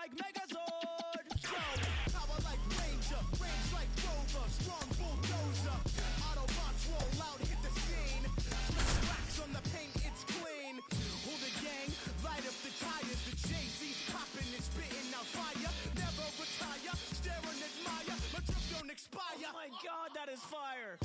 like Megazord. Yo, power like Ranger, range like Rover, strong bulldozer. Autobots roll out, hit the scene. Flip racks on the paint, it's clean. Hold the gang, light up the tires. The Jay-Z's popping and spitting out fire. Never retire, stare and admire. My drift don't expire. Oh my God, that is fire.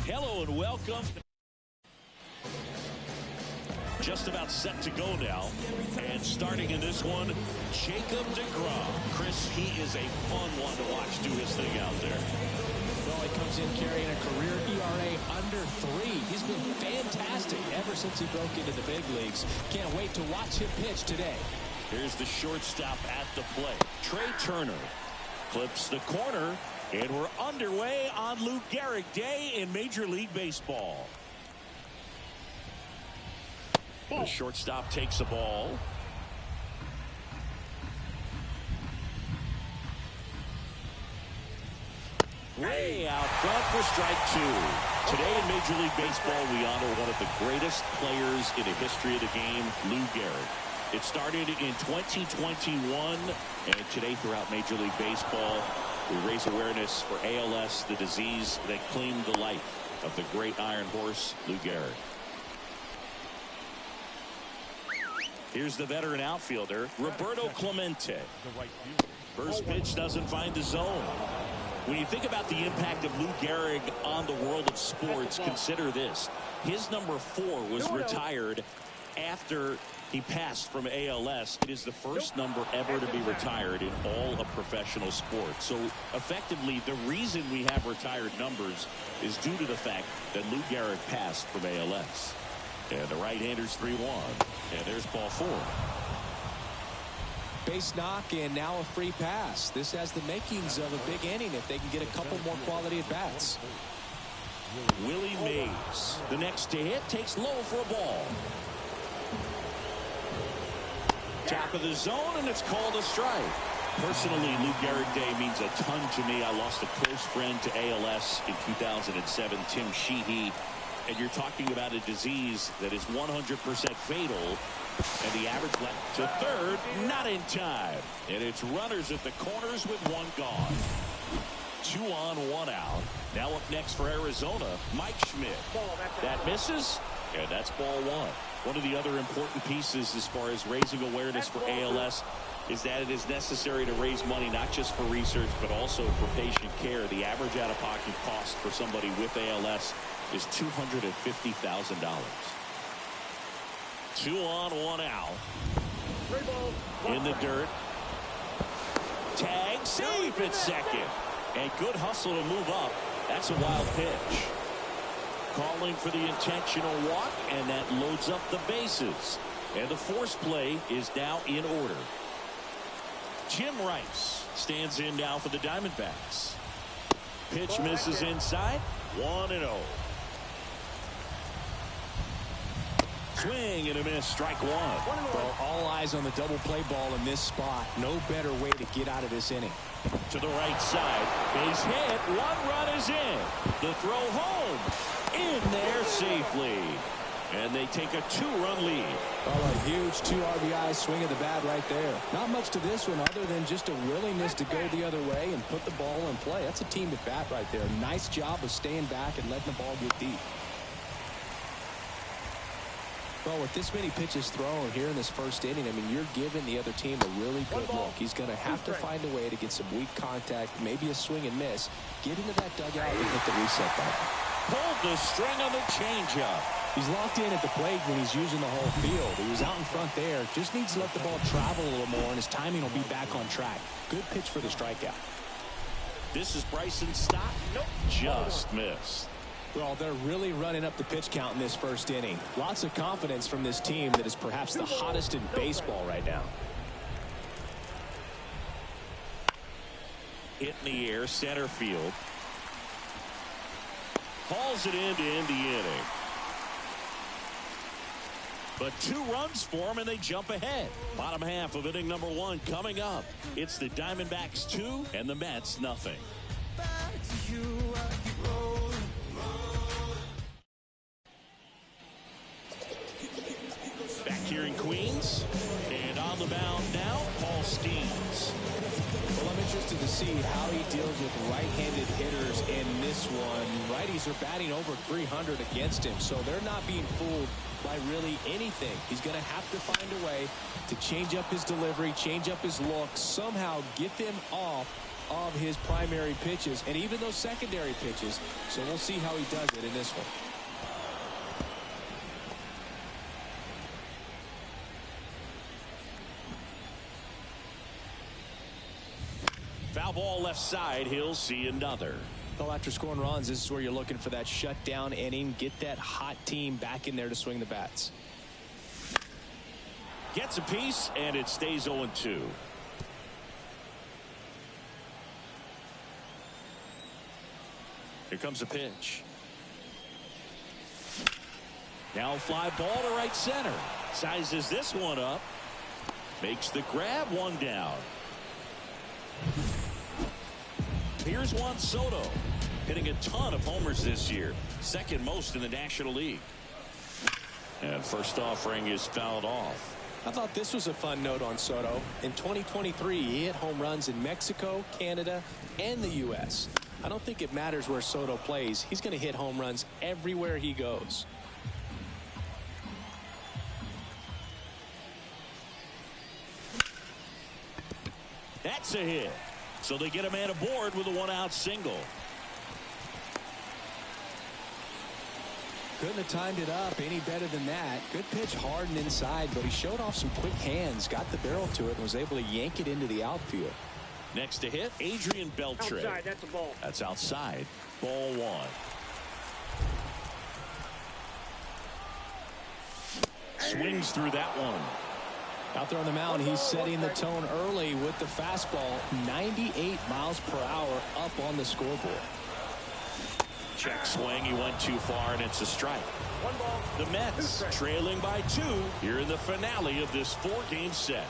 Hello and welcome. Just about set to go now. And starting in this one, Jacob deGrom. Chris, he is a fun one to watch do his thing out there. Well, he comes in carrying a career ERA under 3. He's been fantastic ever since he broke into the big leagues. Can't wait to watch him pitch today. Here's the shortstop at the plate. Trey Turner clips the corner. And we're underway on Lou Gehrig Day in Major League Baseball. The shortstop takes the ball. Way out front for strike 2. Today in Major League Baseball, we honor one of the greatest players in the history of the game, Lou Gehrig. It started in 2021, and today throughout Major League Baseball, we raise awareness for ALS, the disease that claimed the life of the great Iron Horse, Lou Gehrig. Here's the veteran outfielder, Roberto Clemente. First pitch doesn't find the zone. When you think about the impact of Lou Gehrig on the world of sports, consider this. His number 4 was retired after he passed from ALS. It is the first number ever to be retired in all of professional sports. So effectively, the reason we have retired numbers is due to the fact that Lou Gehrig passed from ALS. And the right-hander's 3-1. And there's ball 4. Base knock and now a free pass. This has the makings of a big inning if they can get a couple more quality at bats. Willie Mays, the next to hit, takes low for a ball. Top of the zone, and it's called a strike. Personally, Lou Gehrig Day means a ton to me. I lost a close friend to ALS in 2007, Tim Sheehy. And you're talking about a disease that is 100% fatal. And the average left to third, not in time. And it's runners at the corners with 1 gone. 2 on, 1 out. Now up next for Arizona, Mike Schmidt. That misses, and that's ball 1. One of the other important pieces as far as raising awareness for ALS is that it is necessary to raise money not just for research but also for patient care. The average out-of-pocket cost for somebody with ALS is $250,000. 2 on, 1 out. In the dirt. Tag, safe at second. And good hustle to move up. That's a wild pitch. Calling for the intentional walk, and that loads up the bases. And the force play is now in order. Jim Rice stands in now for the Diamondbacks. Pitch misses inside. 1-0. Swing and a miss. Strike 1. Well, all eyes on the double play ball in this spot. No better way to get out of this inning. To the right side. Base hit. 1 run is in. The throw home. In there safely. And they take a 2-run lead. Well, a huge 2 RBI swing of the bat right there. Not much to this one other than just a willingness to go the other way and put the ball in play. That's a team at bat right there. Nice job of staying back and letting the ball get deep. Well, with this many pitches thrown here in this first inning, I mean, you're giving the other team a really good look. He's going to have to find a way to get some weak contact, maybe a swing and miss, get into that dugout and hit the reset button. Pulled the string on the changeup. He's locked in at the plate when he's using the whole field. He was out in front there. Just needs to let the ball travel a little more, and his timing will be back on track. Good pitch for the strikeout. This is Bryson Stott. Nope. Just missed. Well, they're really running up the pitch count in this first inning. Lots of confidence from this team that is perhaps the hottest in baseball right now. Hit in the air, center field. calls it in to end the inning. But 2 runs for them, and they jump ahead. Bottom half of inning number 1 coming up. It's the Diamondbacks 2 and the Mets nothing. Back here in Queens, and on the mound now, Paul Skeens. Well, I'm interested to see how he deals with right-handed hitters in this one. Righties are batting over 300 against him, so they're not being fooled by really anything. He's going to have to find a way to change up his delivery, change up his look, somehow get them off of his primary pitches and even those secondary pitches. So we'll see how he does it in this one. Foul ball left side. He'll see another. Well, after scoring runs, this is where you're looking for that shutdown inning. Get that hot team back in there to swing the bats. Gets a piece, and it stays 0-2. Here comes a pitch. Now fly ball to right center. Sizes this one up. Makes the grab, 1 down. Here's Juan Soto, hitting a ton of homers this year, 2nd most in the National League. And first offering is fouled off. I thought this was a fun note on Soto. In 2023, he hit home runs in Mexico, Canada, and the U.S. I don't think it matters where Soto plays. He's going to hit home runs everywhere he goes. That's a hit. So they get a man aboard with a 1-out single. Couldn't have timed it up any better than that. Good pitch hard and inside, but he showed off some quick hands, got the barrel to it, and was able to yank it into the outfield. Next to hit, Adrian Beltre. Outside, that's a ball. That's outside. Ball 1. Swings through that one. Out there on the mound, he's setting the tone early with the fastball. 98 miles per hour up on the scoreboard. Check swing. He went too far, and it's a strike. 1 ball. The Mets trailing by 2 here in the finale of this 4-game set.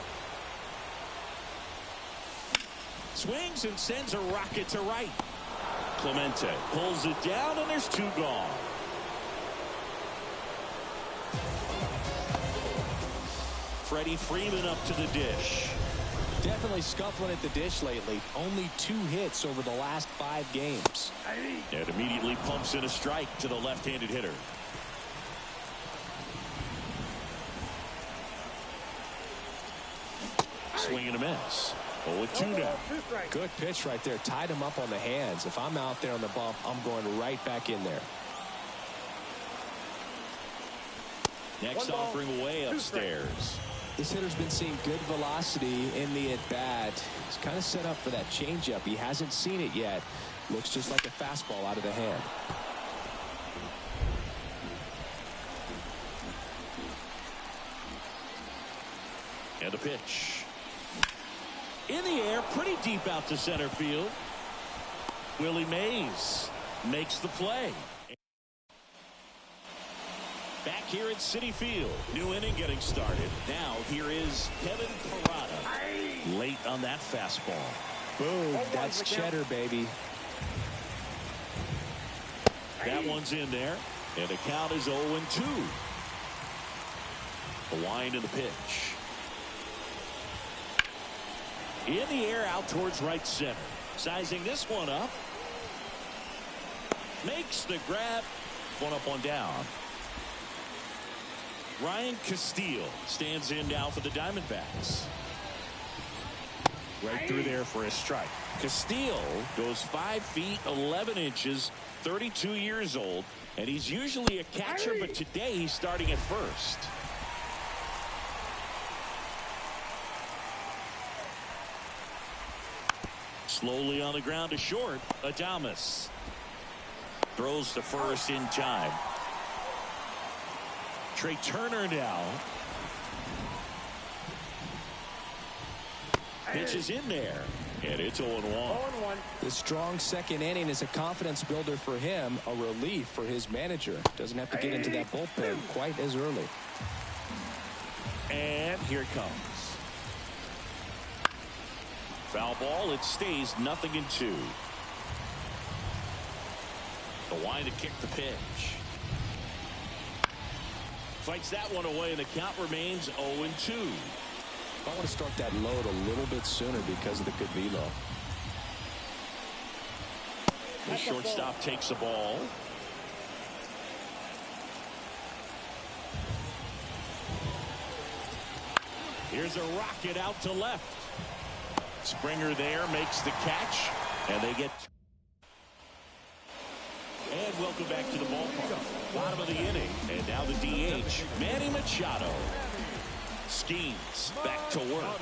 Swings and sends a rocket to right. Clemente pulls it down, and there's 2 gone. Freddie Freeman up to the dish. Definitely scuffling at the dish lately. Only 2 hits over the last 5 games. And immediately pumps in a strike to the left-handed hitter. Swing and a miss. 0-2 now. Good pitch right there. Tied him up on the hands. If I'm out there on the bump, I'm going right back in there. Next offering away upstairs. This hitter's been seeing good velocity in the at-bat. He's kind of set up for that changeup. He hasn't seen it yet. Looks just like a fastball out of the hand. And a pitch. In the air, pretty deep out to center field. Willie Mays makes the play. Back here at Citi Field. New inning getting started. Now here is Kevin Parada. Late on that fastball. Boom. That's cheddar, baby. That one's in there. And the count is 0-2. The wind and the pitch. In the air out towards right center. Sizing this one up. Makes the grab. 1 up, 1 down. Ryan Castillo stands in now for the Diamondbacks. Right through there for a strike. Castillo goes 5 feet 11 inches, 32 years old, and he's usually a catcher, but today he's starting at first. Slowly on the ground to short. Adames throws to first in time. Trey Turner now. Pitch is in there, and it's 0-1. The strong second inning is a confidence builder for him, a relief for his manager. Doesn't have to get into that bullpen quite as early. And here it comes. Foul ball. It stays 0-2. The line to kick the pitch. Fights that one away, and the count remains 0-2. I want to start that load a little bit sooner because of the good velo. The shortstop takes the ball. Here's a rocket out to left. Springer there makes the catch, and they get. And welcome back to the ballpark. Bottom of the inning, and now the DH, Manny Machado. Schemes back to work.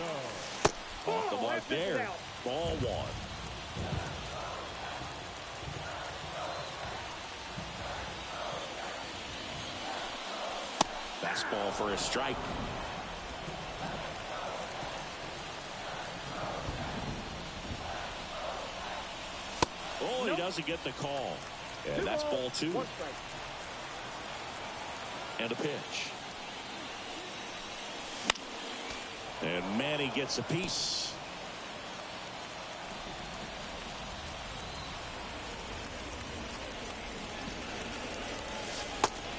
Off the mark there. Ball one. Fastball for a strike. Oh, he doesn't get the call. And that's ball two. And a pitch. And Manny gets a piece.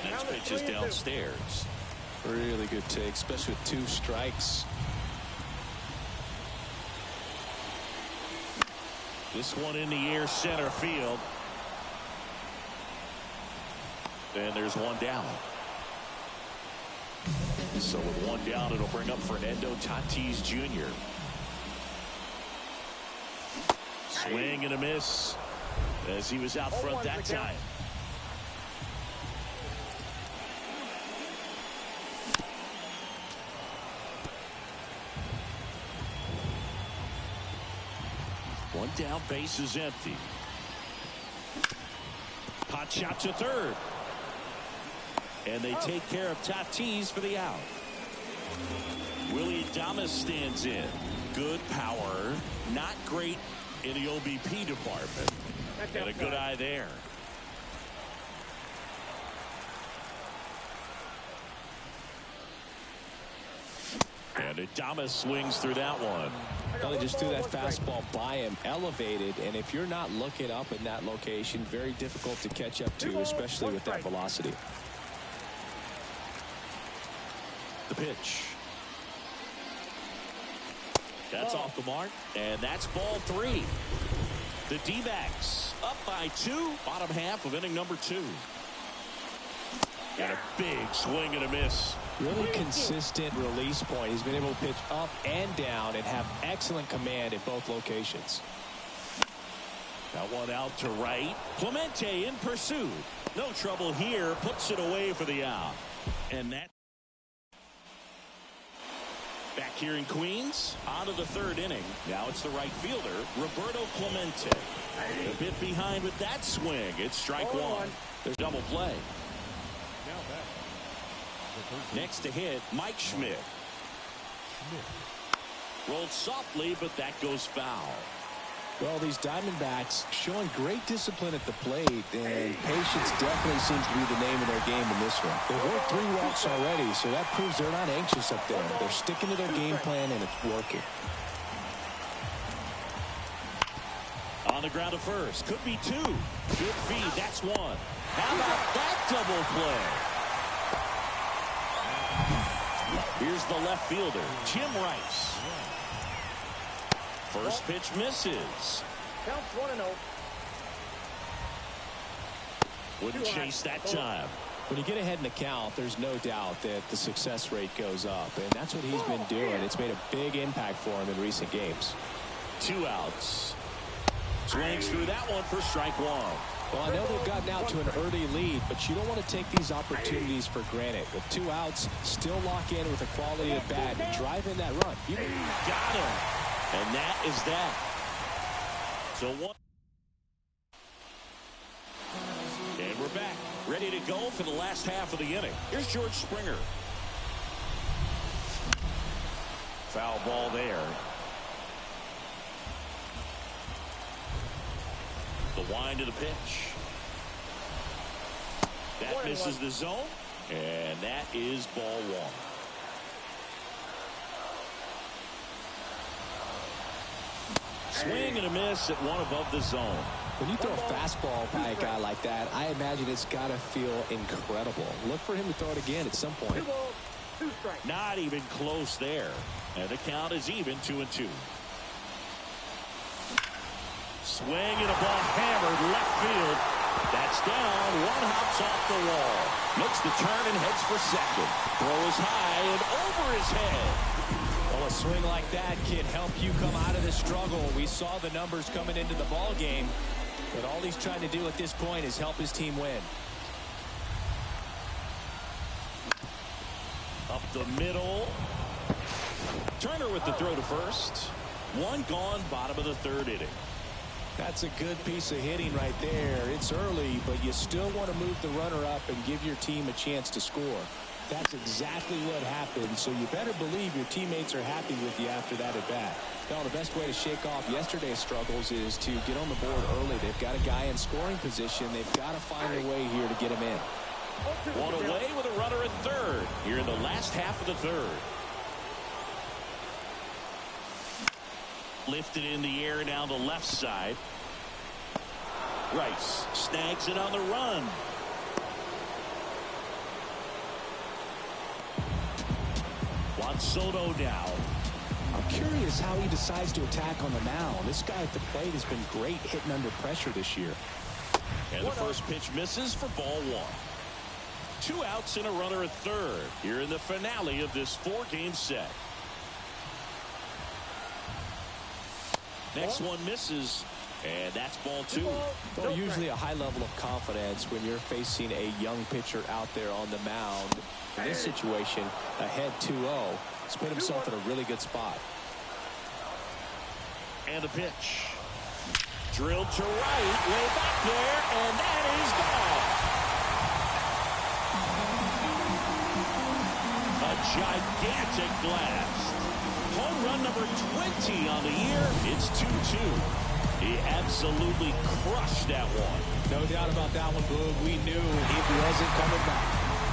Next pitch is downstairs. Really good take, especially with 2 strikes. This one in the air, center field. And there's one down. So with one down, it'll bring up Fernando Tatis Jr. Swing and a miss as he was out front that time. One down, base is empty. Hot shot to third. And they take care of Tatis for the out. Willie Adames stands in. Good power. Not great in the OBP department. And a good eye there. And Adames swings through that one. Well, they just threw that fastball by him, elevated, and if you're not looking up in that location, very difficult to catch up to, especially with that velocity. The pitch. That's off the mark, and that's ball 3. The D-backs up by 2, bottom half of inning number 2. And a big swing and a miss. Really consistent release point. He's been able to pitch up and down and have excellent command at both locations. That one out to right. Clemente in pursuit. No trouble here. Puts it away for the out. And that. Back here in Queens, on to the 3rd inning. Now it's the right fielder, Roberto Clemente. A bit behind with that swing. It's strike 1. There's double play. Next to hit, Mike Schmidt. Rolled softly, but that goes foul. Well, these Diamondbacks showing great discipline at the plate, and patience definitely seems to be the name of their game in this one. They've worked 3 walks already, so that proves they're not anxious up there. They're sticking to their game plan, and it's working. On the ground to first. Could be 2. Good feed. That's 1. How about that double play? Here's the left fielder, Jim Rice. First pitch misses. Counts 1-0. Wouldn't chase that time. When you get ahead in the count, there's no doubt that the success rate goes up, and that's what he's been doing. It's made a big impact for him in recent games. 2 outs. Swings through that one for strike 1. Well, I know they've gotten out to an early lead, but you don't want to take these opportunities for granted. With 2 outs, still lock in with a quality at bat and drive in that run. You got him. And that is that. So 1. And we're back. Ready to go for the last half of the inning. Here's George Springer. Foul ball there. The wind of the pitch. That misses the zone, and that is ball one. Swing and a miss at one above the zone. When you throw a fastball by a guy like that, I imagine it's got to feel incredible. Look for him to throw it again at some point. Not even close there. And the count is even 2-2. Swing and a ball hammered left field. That's down. One hops off the wall. Makes the turn and heads for second. Throw is high and over his head. Well, a swing like that can help you come out of the struggle. We saw the numbers coming into the ball game, but all he's trying to do at this point is help his team win. Up the middle. Turner with the throw to first. One gone, bottom of the third inning. That's a good piece of hitting right there. It's early, but you still want to move the runner up and give your team a chance to score. That's exactly what happened, so you better believe your teammates are happy with you after that at bat. Now, the best way to shake off yesterday's struggles is to get on the board early. They've got a guy in scoring position. They've got to find a way here to get him in. One away with a runner at third here in the last half of the third. Lifted in the air down the left side. Rice snags it on the run. Wants Soto down. I'm curious how he decides to attack on the mound. This guy at the plate has been great hitting under pressure this year. And the first pitch misses for ball one. 2 outs and a runner at third here in the finale of this 4-game set. Next one misses, and that's ball two. Well, usually a high level of confidence when you're facing a young pitcher out there on the mound. In this situation, ahead 2-0, he's put himself in a really good spot. And a pitch. Drilled to right, way back there, and that is gone. A gigantic blast. Home run number 20 on the year. It's 2-2. He absolutely crushed that one. No doubt about that one, Boog. We knew it wasn't coming back.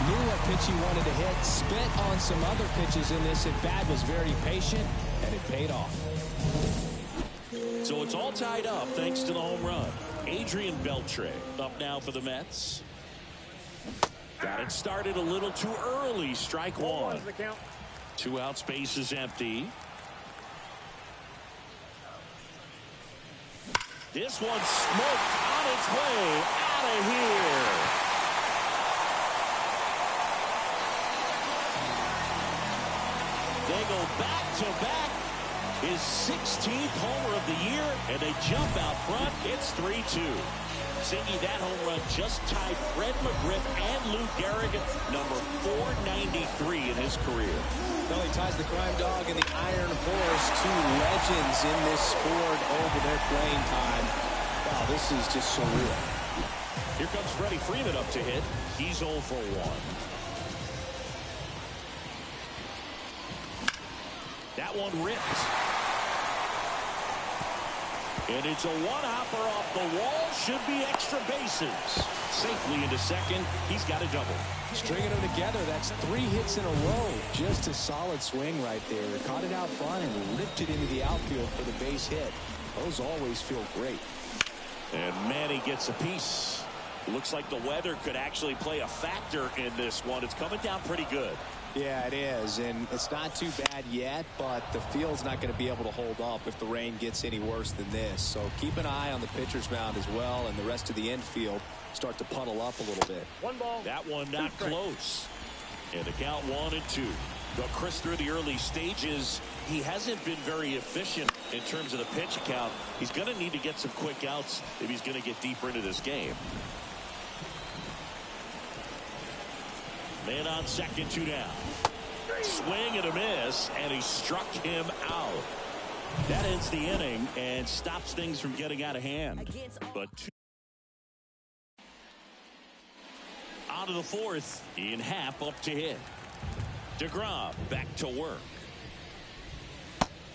Knew what pitch he wanted to hit. Spit on some other pitches in this at bat. Was very patient, and it paid off. So it's all tied up thanks to the home run. Adrian Beltre up now for the Mets. Got it started a little too early. Strike one. 2 outs, base is empty. This one smoked on its way out of here. They go back to back. His 16th homer of the year, and they jump out front. It's 3-2. Singy, that home run just tied Fred McGriff and Lou Gehrig at number 493 in his career. Well, he ties the crime dog and the Iron Horse, 2 legends in this sport over their playing time. Wow, this is just surreal. Here comes Freddie Freeman up to hit. He's 0 for 1. That one ripped. And it's a one-hopper off the wall. Should be extra bases. Safely into second. He's got a double. Stringing them together, that's 3 hits in a row. Just a solid swing right there. Caught it out front and lifted into the outfield for the base hit. Those always feel great. And Manny gets a piece. Looks like the weather could actually play a factor in this one. It's coming down pretty good. Yeah, it is, and it's not too bad yet, but the field's not going to be able to hold up if the rain gets any worse than this. So keep an eye on the pitcher's mound as well, and the rest of the infield start to puddle up a little bit. 1 ball. That one not close. And the count 1-2. But Chris, through the early stages, he hasn't been very efficient in terms of the pitch count. He's going to need to get some quick outs if he's going to get deeper into this game. Man on second, 2 down. Swing and a miss, and he struck him out. That ends the inning and stops things from getting out of hand. But out of the 4th, Ian Happ up to hit. DeGrom back to work.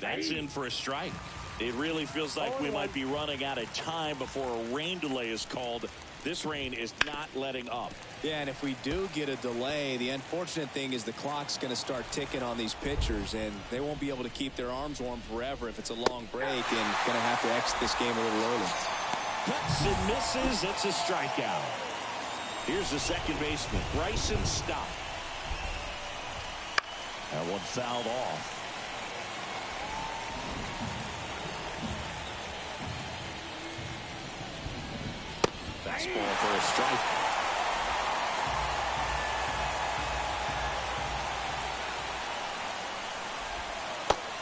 That's in for a strike. It really feels like we might be running out of time before a rain delay is called. This rain is not letting up. Yeah, and if we do get a delay, the unfortunate thing is the clock's going to start ticking on these pitchers, and they won't be able to keep their arms warm forever if it's a long break, and going to have to exit this game a little early. Cuts and misses. It's a strikeout. Here's the second baseman, Bryson Stott. That one fouled off. Fastball for a strike.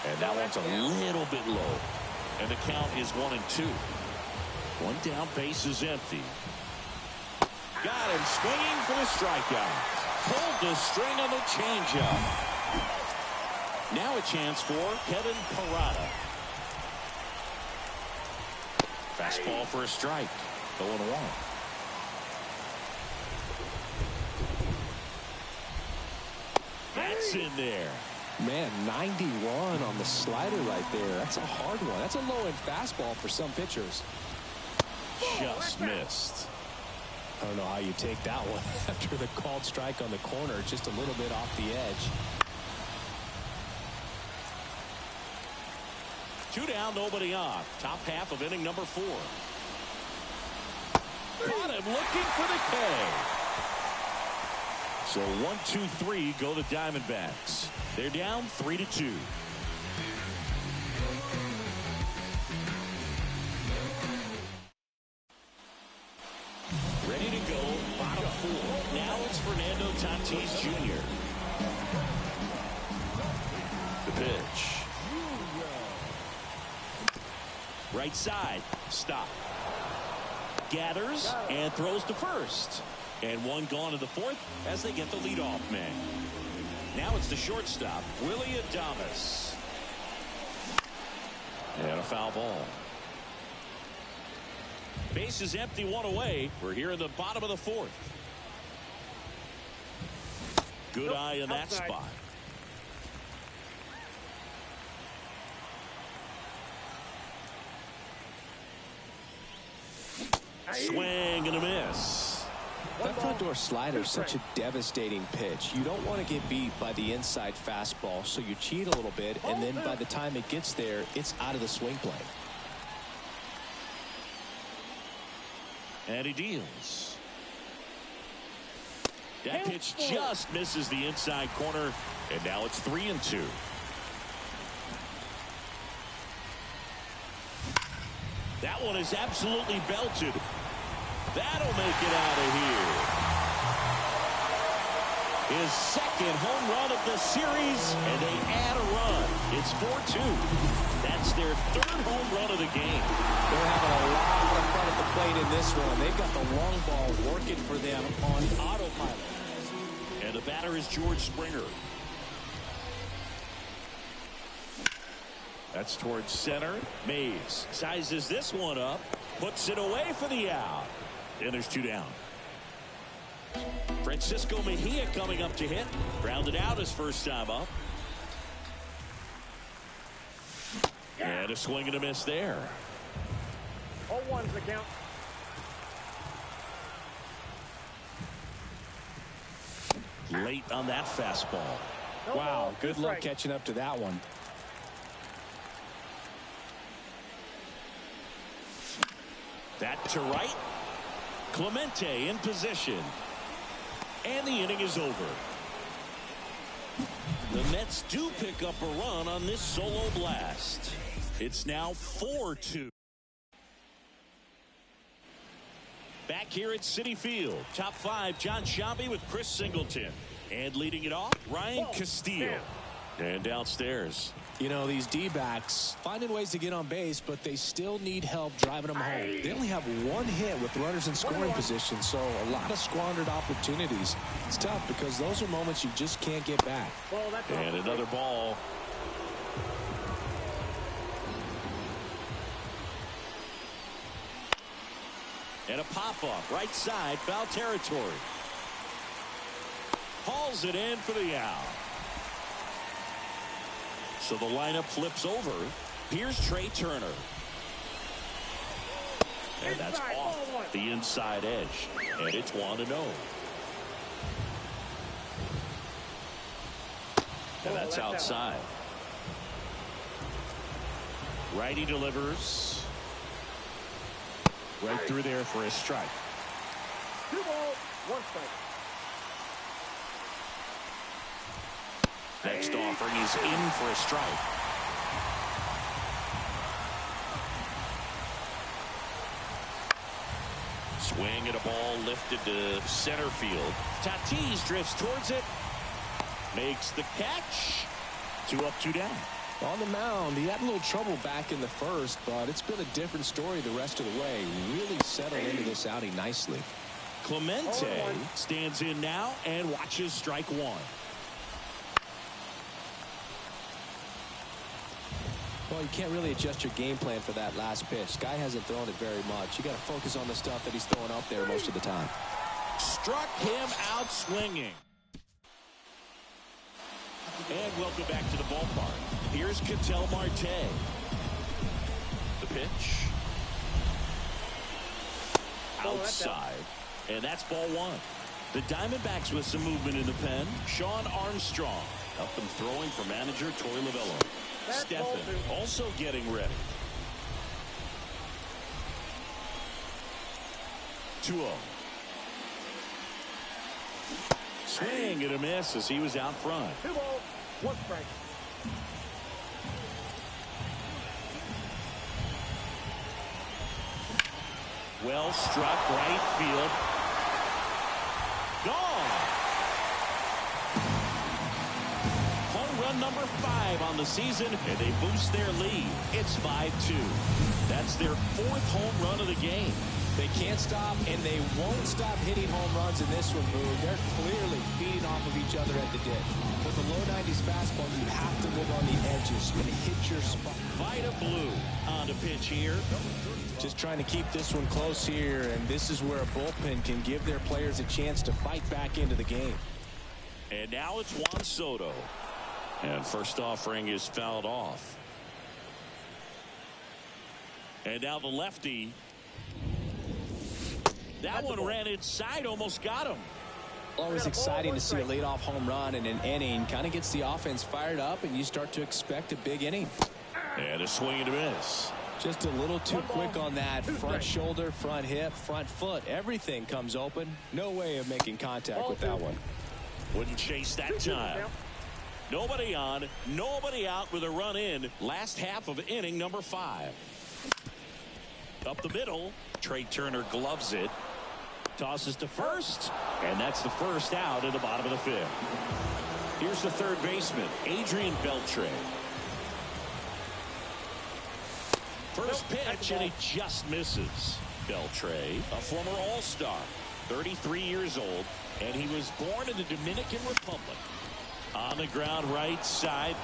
And that one's a little bit low. And the count is 1-2. One down, base is empty. Got him swinging for the strikeout. Pulled the string on the changeup. Now a chance for Kevin Parada. Fastball for a strike. 0-1. That's in there. Man, 91 on the slider right there. That's a hard one. That's a low-end fastball for some pitchers. Just missed. I don't know how you take that one after the called strike on the corner, just a little bit off the edge. 2 down, nobody on. Top half of inning number 4. Got him looking for the K. So 1, 2, 3 go the Diamondbacks. They're down 3-2. Ready to go, bottom 4. Now it's Fernando Tatis Jr. The pitch. Right side, stop. Gathers and throws to first. And one gone to the 4th as they get the leadoff man. Now it's the shortstop, Willie Adames. And a foul ball. Base is empty, 1 away. We're here in the bottom of the 4th. Good eye in that spot. Swing and a miss. That front door slider is such a devastating pitch. You don't want to get beat by the inside fastball, so you cheat a little bit, and then by the time it gets there, it's out of the swing plane. And he deals. That pitch just misses the inside corner, and now it's 3-2. That one is absolutely belted. That'll make it out of here. His second home run of the series, and they add a run. It's 4-2. That's their 3rd home run of the game. They're having a lot of fun at the plate in this one. They've got the long ball working for them on autopilot. And the batter is George Springer. That's towards center. Mays sizes this one up, puts it away for the out. And there's 2 down. Francisco Mejia coming up to hit. Grounded out his first time up. And a swing and a miss there. 0-1's the count. Late on that fastball. Wow, good luck catching up to that one. That to right. Clemente in position. And the inning is over. The Mets do pick up a run on this solo blast. It's now 4-2. Back here at Citi Field. Top 5, John Sciambi with Chris Singleton. And leading it off, Ryan Castillo. And downstairs. You know, these D-backs finding ways to get on base, but they still need help driving them home. They only have 1 hit with runners in scoring position, so a lot of squandered opportunities. It's tough because those are moments you just can't get back. And another ball. And a pop-up, right side, foul territory. Hauls it in for the out. So the lineup flips over. Here's Trey Turner. And that's off the inside edge. And it's 1-0. And that's outside. Righty delivers. Right through there for a strike. 2 balls, 1 strike. Next offering is in for a strike. Swing at a ball lifted to center field. Tatis drifts towards it. Makes the catch. 2 up, 2 down. On the mound, he had a little trouble back in the first, but it's been a different story the rest of the way. Really settled into this outing nicely. Clemente stands in now and watches strike 1. Well, you can't really adjust your game plan for that last pitch. Guy hasn't thrown it very much. You got to focus on the stuff that he's throwing up there most of the time. Struck him out swinging. And welcome back to the ballpark. Here's Ketel Marte. The pitch. Outside. And that's ball 1. The Diamondbacks with some movement in the pen. Sean Armstrong up and throwing for manager Torey Lovullo. Stephan also getting ready. 2-0. Swing and a miss as he was out front. 2 balls, 1 strike. Well struck right field. Gone. Home run number 5 on the season, and they boost their lead. It's 5-2. That's their 4th home run of the game. They can't stop, and they won't stop hitting home runs in this one, Boog. They're clearly feeding off of each other at the ditch. With a low 90s fastball, you have to live on the edges and hit your spot. Vida Blue on the pitch here. Just trying to keep this one close here, and this is where a bullpen can give their players a chance to fight back into the game. And now it's Juan Soto. And first offering is fouled off. And now the lefty. That one ran inside, almost got him. Always exciting to see a leadoff home run in an inning. Kind of gets the offense fired up, and you start to expect a big inning. And a swing and a miss. Just a little too quick on that front shoulder, front hip, front foot. Everything comes open. No way of making contact with that one. Wouldn't chase that time. Nobody on, nobody out with a run in. Last half of inning number 5. Up the middle, Trey Turner gloves it. Tosses to first, and that's the first out in the bottom of the 5th. Here's the third baseman, Adrian Beltre. First pitch, and he just misses. Beltre, a former All-Star, 33 years old, and he was born in the Dominican Republic. On the ground right side.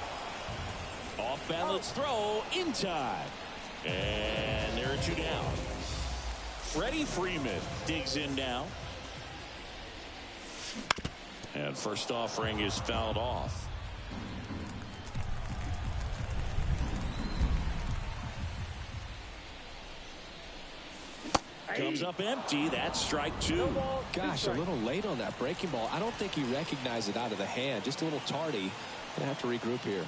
Off balance throw in time. And there are 2 down. Freddie Freeman digs in now. And first offering is fouled off. Comes up empty. That's strike 2. Gosh, a little late on that breaking ball. I don't think he recognized it out of the hand. Just a little tardy. Gonna have to regroup here.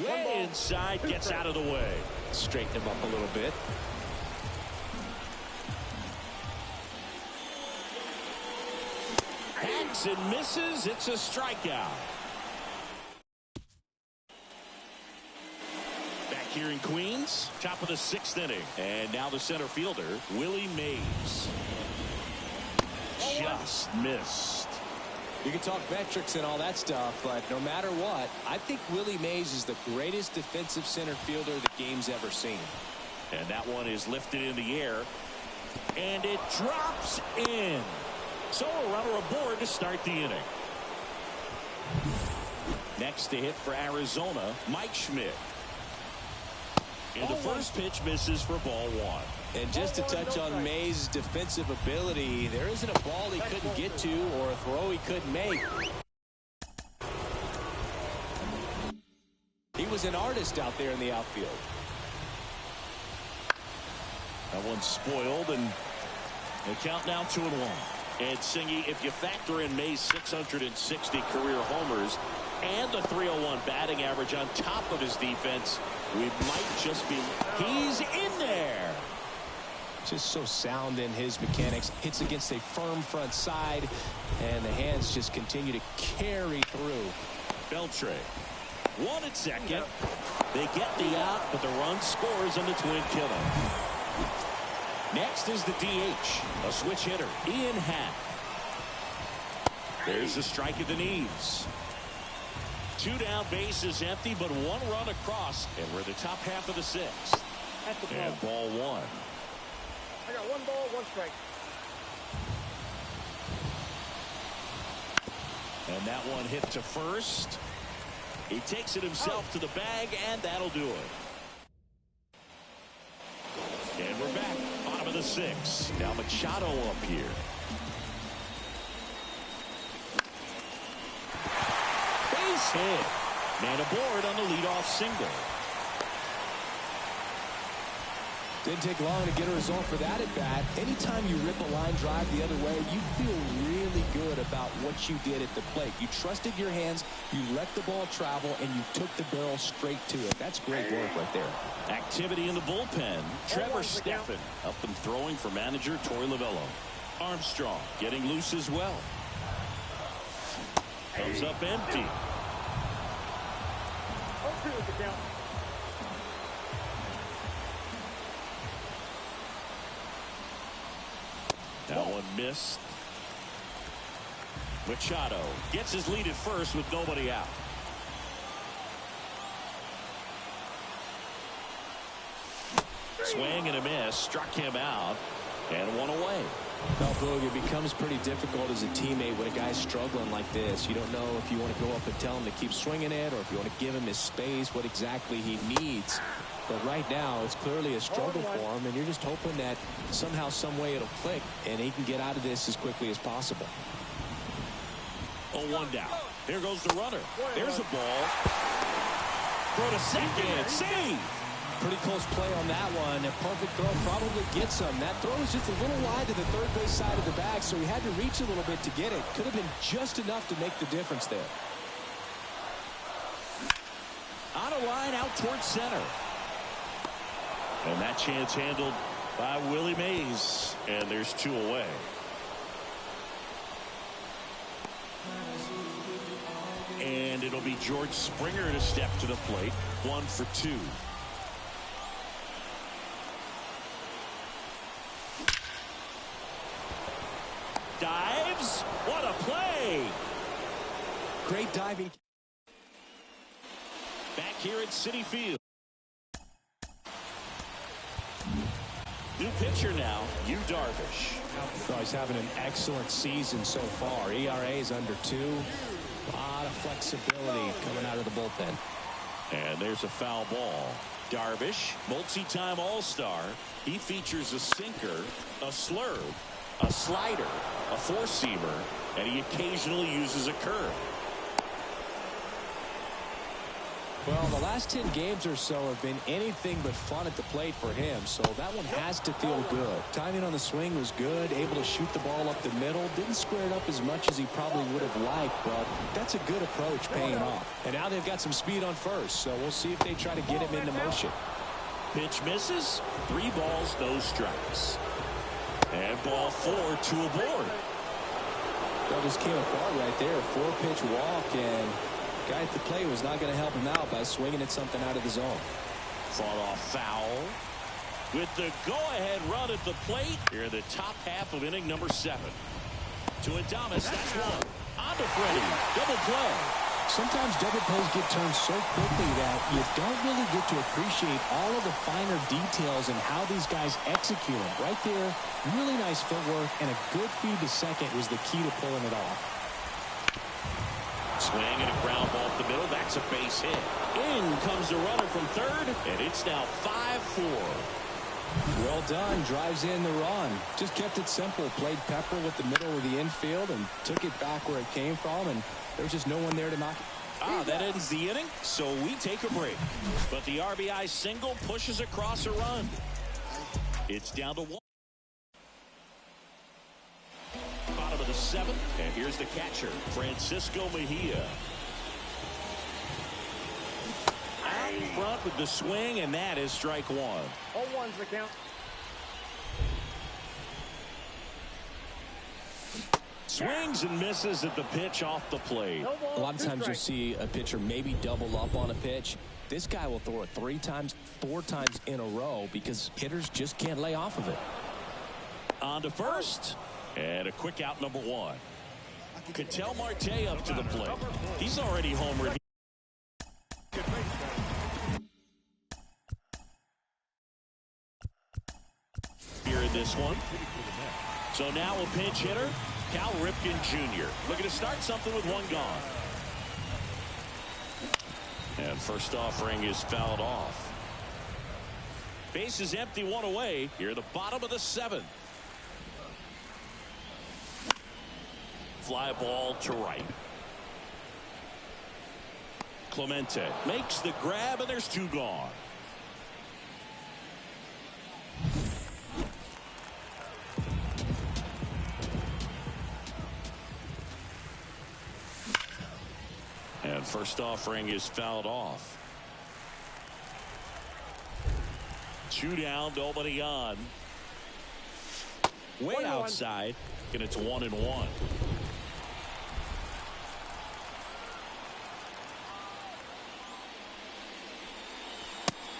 Way inside, gets out of the way. Straighten him up a little bit. Hacks and misses. It's a strikeout. Back here in Queens, top of the 6th inning. And now the center fielder, Willie Mays. Just missed. You can talk metrics and all that stuff, but no matter what, I think Willie Mays is the greatest defensive center fielder the game's ever seen. And that one is lifted in the air. And it drops in. So a runner aboard to start the inning. Next to hit for Arizona, Mike Schmidt. And the first pitch misses for ball 1. And just to touch on Mays' defensive ability, there isn't a ball he couldn't get to or a throw he couldn't make. He was was an artist out there in the outfield. That one's spoiled, and the count now 2-1. And Singy, if you factor in May's 660 career homers and the .301 batting average on top of his defense, we might just be. He's in there. Just so sound in his mechanics. Hits against a firm front side, and the hands just continue to carry through. Beltre. One at second. They get the out, but the run scores on the twin killer. Next is the DH, a switch hitter, Ian Happ. There's the strike at the knees. 2 down, bases empty, but 1 run across, and we're the top half of the 6th. And ball 1. I got 1 ball, 1 strike. And that one hit to first. He takes it himself to the bag, and that'll do it. And we're back, bottom of the 6th. Now Machado up here. Base hit. Man aboard on the leadoff single. Didn't take long to get a result for that at bat. Anytime you rip a line drive the other way, you feel really good about what you did at the plate. You trusted your hands, you let the ball travel, and you took the barrel straight to it. That's great work right there. Activity in the bullpen. Trevor Steffen up and throwing for manager Torey Lovullo. Armstrong getting loose as well. Comes up empty. 0-2 is the count. That one missed. Machado gets his lead at first with nobody out. Swing and a miss. Struck him out. And 1 away. Well, Boog, it becomes pretty difficult as a teammate when a guy's struggling like this. You don't know if you want to go up and tell him to keep swinging it or if you want to give him his space, what exactly he needs. But right now, it's clearly a struggle for him, and you're just hoping that somehow, some way it'll click, and he can get out of this as quickly as possible. 0-1 down. Here goes the runner. There's a ball. Throw to second. Save. Pretty close play on that one. A perfect throw probably gets him. That throw was just a little wide to the third base side of the bag, so he had to reach a little bit to get it. Could have been just enough to make the difference there. On a line out towards center. And that chance handled by Willie Mays. And there's 2 away. And it'll be George Springer to step to the plate. 1 for 2. Dives. What a play. Great diving. Back here at Citi Field. New pitcher now, Yu Darvish. Oh, he's having an excellent season so far. ERA is under 2. A lot of flexibility coming out of the bullpen. And there's a foul ball. Darvish, multi-time All-Star. He features a sinker, a slurve, a slider, a four-seamer, and he occasionally uses a curve. Well, the last 10 games or so have been anything but fun at the plate for him, so that one has to feel good. Timing on the swing was good, able to shoot the ball up the middle. Didn't square it up as much as he probably would have liked, but that's a good approach paying off. And now they've got some speed on first, so we'll see if they try to get him into motion. Pitch misses. 3 balls, no strikes. And ball 4, 2 aboard. That just came apart right there. 4-pitch walk, and guy at the plate was not going to help him out by swinging at something out of the zone. Fought off foul. With the go-ahead run at the plate here in the top half of inning number 7. To Adames, that's 1. On to Freddie. Double play. Sometimes double plays get turned so quickly that you don't really get to appreciate all of the finer details and how these guys execute them. Right there, really nice footwork, and a good feed to second was the key to pulling it off. Swing and a ground ball up the middle. That's a base hit. In comes the runner from third, and it's now 5-4. Well done. Drives in the run. Just kept it simple. Played pepper with the middle of the infield and took it back where it came from, and there's just no one there to knock it. That ends the inning, so we take a break. But the RBI single pushes across a run. It's down to 1. Bottom of the 7th, and here's the catcher, Francisco Mejia. Out in front with the swing, and that is strike 1. 0-1's the count. Swings and misses at the pitch off the plate. No ball, A lot of 2 times you'll strikes. see a pitcher maybe double up on a pitch. This guy will throw it 3 times, 4 times in a row because hitters just can't lay off of it. On to first, and a quick out, number 1. Ketel Marte up to the plate. He's already homered. Here in this one. So now a pinch hitter, Cal Ripken Jr. looking to start something with 1 gone. And first offering is fouled off. Base is empty, 1 away. Here at the bottom of the 7th. Fly ball to right. Clemente makes the grab, and there's 2 gone. And first offering is fouled off. 2 down, nobody on. Way 1-1. outside, and it's 1-1.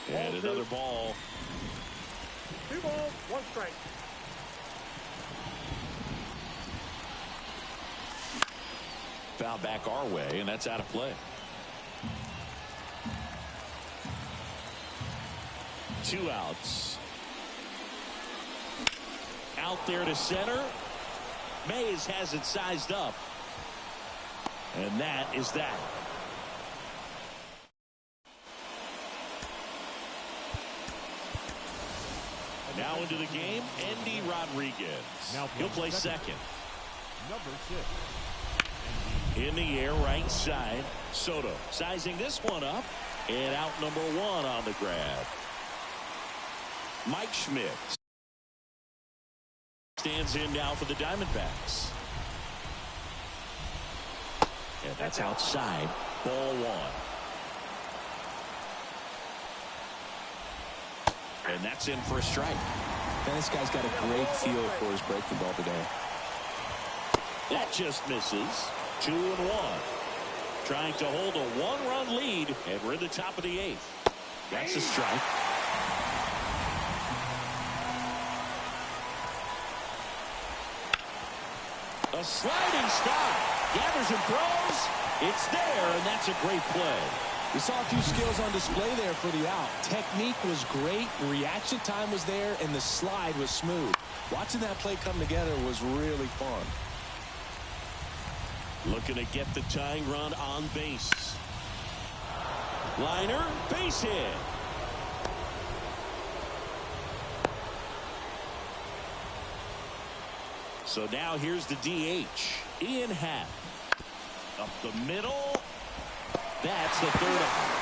And another ball. 2 balls, 1 strike. Foul back our way, and that's out of play. 2 outs. Out there to center. Mays has it sized up. And that is that. Now into the game, Endy Rodriguez. He'll play second. Number 6. In the air, right side. Soto sizing this one up. And out number 1 on the grab. Mike Schmidt stands in now for the Diamondbacks. And that's outside. Ball 1. And that's in for a strike. And this guy's got a great feel for his breaking ball today. That just misses. 2-1. Trying to hold a 1-run lead, and we're in the top of the 8th. That's a strike. A sliding stop. Gathers and throws. It's there, and that's a great play. We saw a few skills on display there for the out. Technique was great, reaction time was there, and the slide was smooth. Watching that play come together was really fun. Looking to get the tying run on base. Liner, base hit. So now here's the DH, Ian Happ. Up the middle. That's the 3rd out.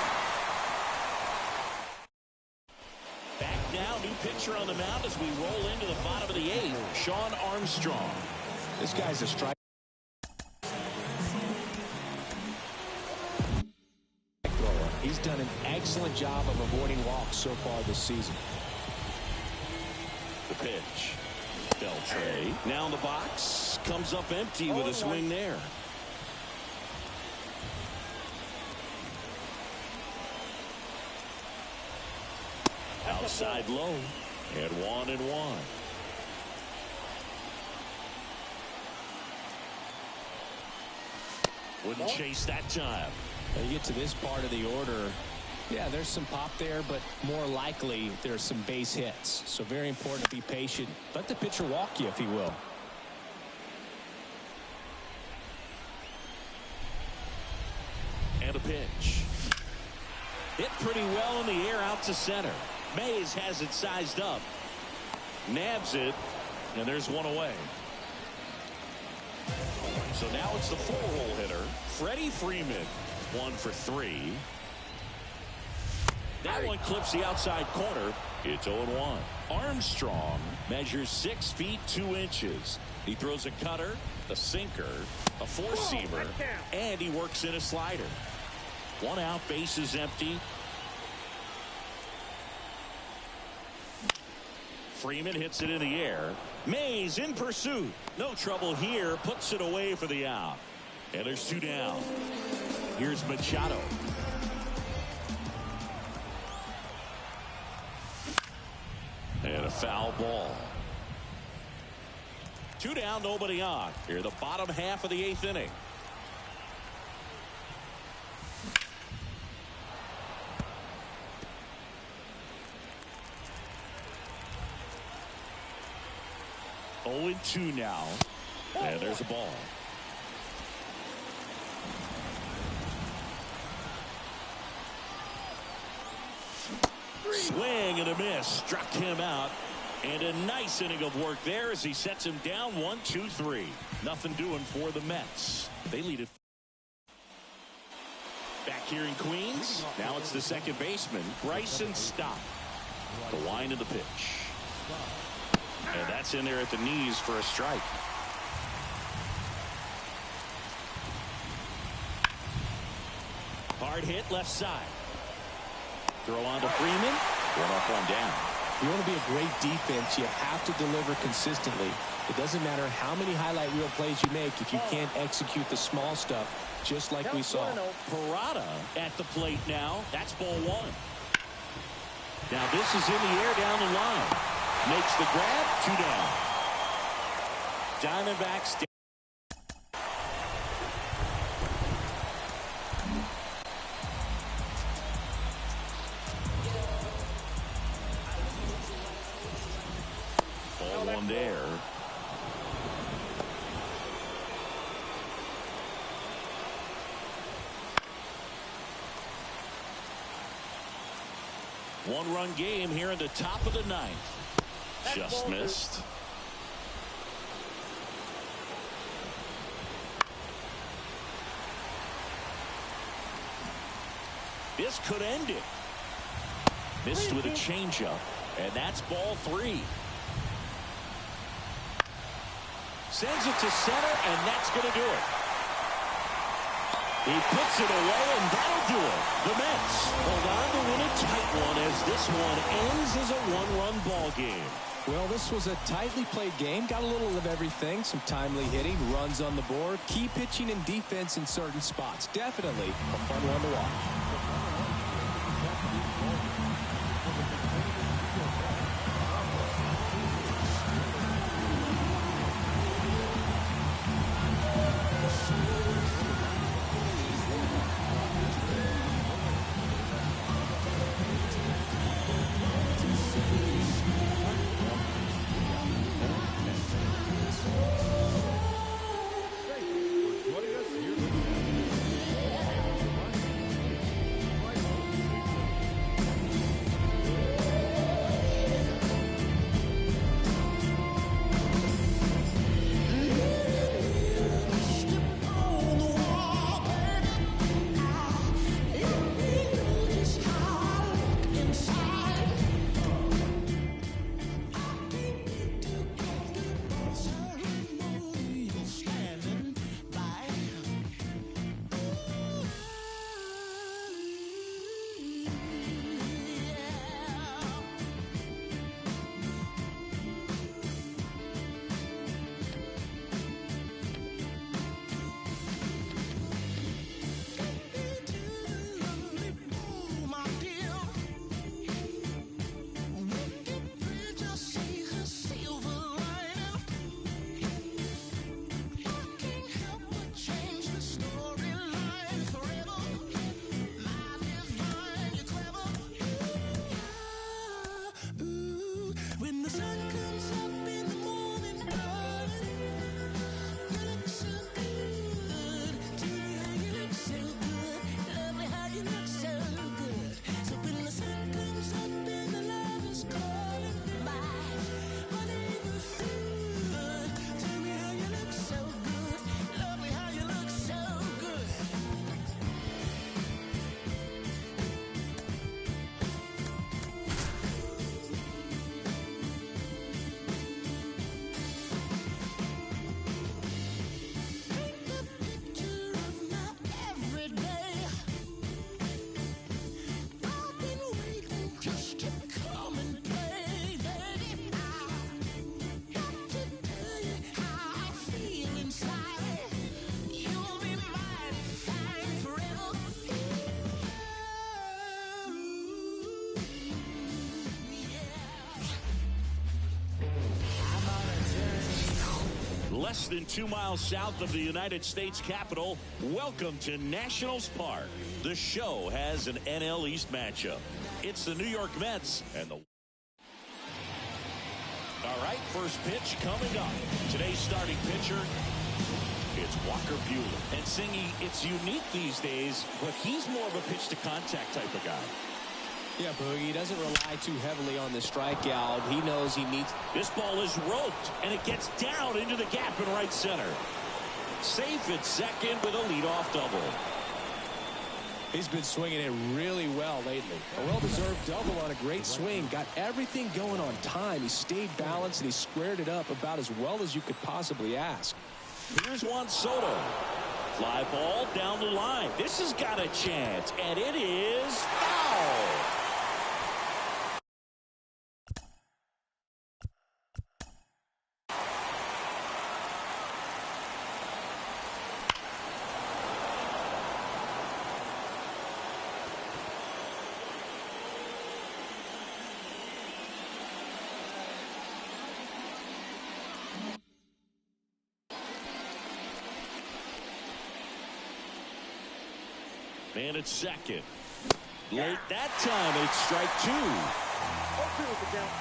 Back now, new pitcher on the mound as we roll into the bottom of the 8th, Sean Armstrong. This guy's a strike thrower. He's done an excellent job of avoiding walks so far this season. The pitch. Beltre now in the box. Comes up empty with a swing there. Outside low. And 1-1. Wouldn't chase that time. When you get to this part of the order, yeah, there's some pop there, but more likely there's some base hits. So very important to be patient. Let the pitcher walk you if he will. And a pitch. Hit pretty well in the air out to center. Mays has it sized up. Nabs it. And there's 1 away. So now it's the 4-hole hitter, Freddie Freeman. 1 for 3. That one clips the outside corner. It's 0-1. Armstrong measures 6 feet 2 inches. He throws a cutter, a sinker, a four-seamer, and he works in a slider. 1 out, base is empty. Freeman hits it in the air. Mays in pursuit. No trouble here. Puts it away for the out. And there's 2 down. Here's Machado. And a foul ball. 2 down, nobody on. Here, the bottom half of the 8th inning. Oh, 0-2 now. And there's a ball. Swing and a miss. Struck him out. And a nice inning of work there as he sets him down 1-2-3. Nothing doing for the Mets. They lead it. Back here in Queens. Now it's the second baseman, Bryson Stott. The wind of the pitch. And that's in there at the knees for a strike. Hard hit left side. Throw on to Freeman. 1 up, 1 down. You want to be a great defense, you have to deliver consistently. It doesn't matter how many highlight reel plays you make if you can't execute the small stuff, just like we saw. Parada at the plate now. That's ball 1. Now this is in the air down the line. Makes the grab. 2 down. Diamondbacks. Ball 1 there. One-run game here in the top of the 9th. Just missed. This could end it. Missed with a changeup, and that's ball 3. Sends it to center, and that's going to do it. He puts it away, and that'll do it. The Mets hold on to win a tight one as this one ends as a 1-run ball game. Well, this was a tightly played game. Got a little of everything. Some timely hitting, runs on the board, key pitching and defense in certain spots. Definitely a fun one to watch. Less than 2 miles south of the United States Capitol, welcome to Nationals Park. The Show has an NL East matchup. It's the New York Mets and the... All right, first pitch coming up. Today's starting pitcher, it's Walker Buehler. And Singy, it's unique these days, but he's more of a pitch-to-contact type of guy. Yeah, Boogie, he doesn't rely too heavily on the strikeout. He knows he needs... This ball is roped, and it gets down into the gap in right center. Safe at second with a leadoff double. He's been swinging it really well lately. A well-deserved double on a great swing. Got everything going on time. He stayed balanced, and he squared it up about as well as you could possibly ask. Here's Juan Soto. Fly ball down the line. This has got a chance, and it is foul. Man at second. Late that time, it's strike 2. 0-2 is the count.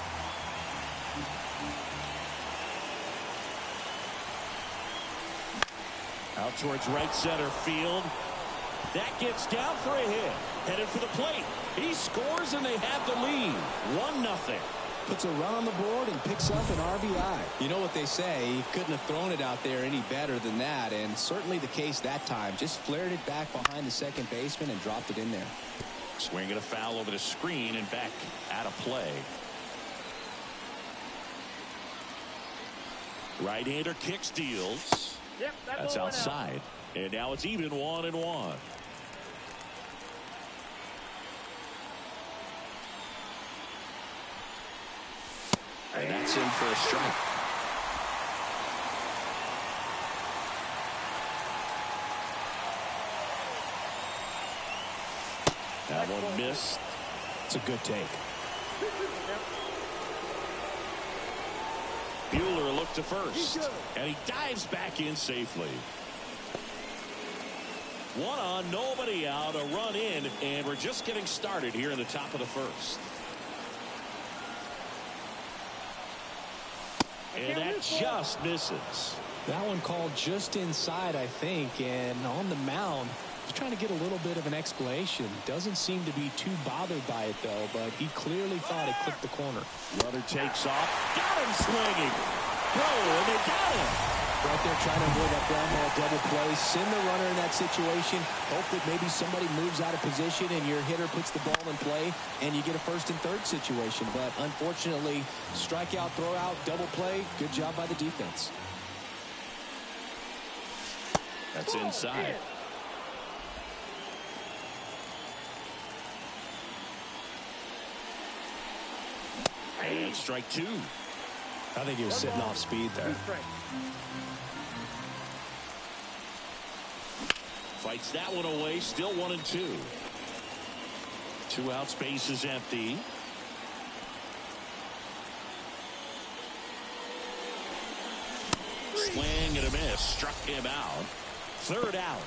Out towards right center field. That gets down for a hit. Headed for the plate. He scores and they have the lead. 1-0. Puts a run on the board and picks up an RBI. You know what they say, he couldn't have thrown it out there any better than that, and certainly the case that time. Just flared it back behind the second baseman and dropped it in there. Swinging a foul over the screen and back out of play. Right-hander kicks, deals. Yep, That's ball went out. outside. And now it's even 1-1. And that's in for a strike. That one missed. It's a good take. Buehler looked to first. And he dives back in safely. 1 on, nobody out, a run in, and we're just getting started here in the top of the first. And that just misses. That one called just inside, I think, and on the mound, he's trying to get a little bit of an explanation. Doesn't seem to be too bothered by it, though, but he clearly thought it clipped the corner. Runner takes off. Got him swinging. Oh, and they got him. Right there trying to avoid that ground ball double play. Send the runner in that situation. Hope that maybe somebody moves out of position and your hitter puts the ball in play and you get a first and third situation. But unfortunately, strikeout, throw out, double play. Good job by the defense. That's inside. And strike 2. I think he was sitting off speed there. Fights that one away. Still 1-2. 2 outs, base is empty. Swing and a miss. Struck him out. 3rd out.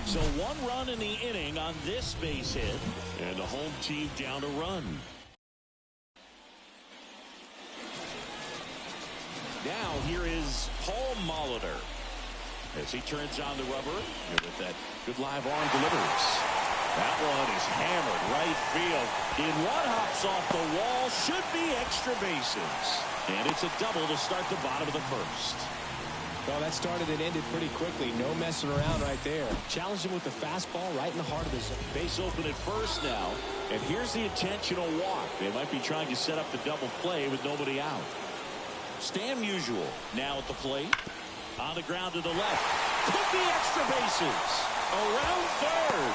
So 1 run in the inning on this base hit. And the home team down a run. Now here is Paul Molitor as he turns on the rubber with that good live arm delivers. That one is hammered right field. In one hops off the wall. Should be extra bases. And it's a double to start the bottom of the first. Well, that started and ended pretty quickly. No messing around right there. Challenged him with the fastball right in the heart of the zone. Base open at first now. And here's the intentional walk. They might be trying to set up the double play with nobody out. Stan Musial now at the plate. On the ground to the left. Could be extra bases. Around third.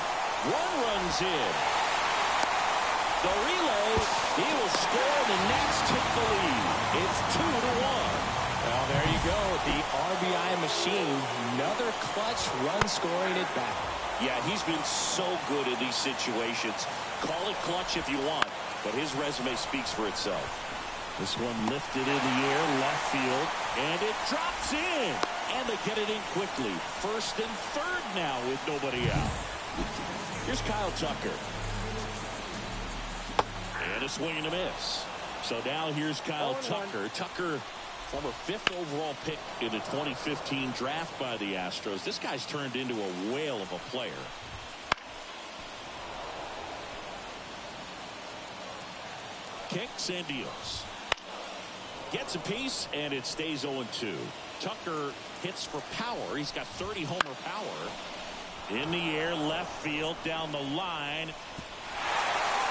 1 runs in. The relay. He will score. The Nats take the lead. It's 2-1. Well, there you go. The RBI machine. Another clutch run scoring it back. Yeah, he's been so good in these situations. Call it clutch if you want, but his resume speaks for itself. This one lifted in the air, left field, and it drops in. And they get it in quickly. First and third now with nobody out. Here's Kyle Tucker. And a swing and a miss. So now here's Kyle Tucker. Tucker, former 5th overall pick in the 2015 draft by the Astros. This guy's turned into a whale of a player. Kicks and deals. Gets a piece, and it stays 0-2. Tucker hits for power. He's got 30 homer power. In the air, left field, down the line.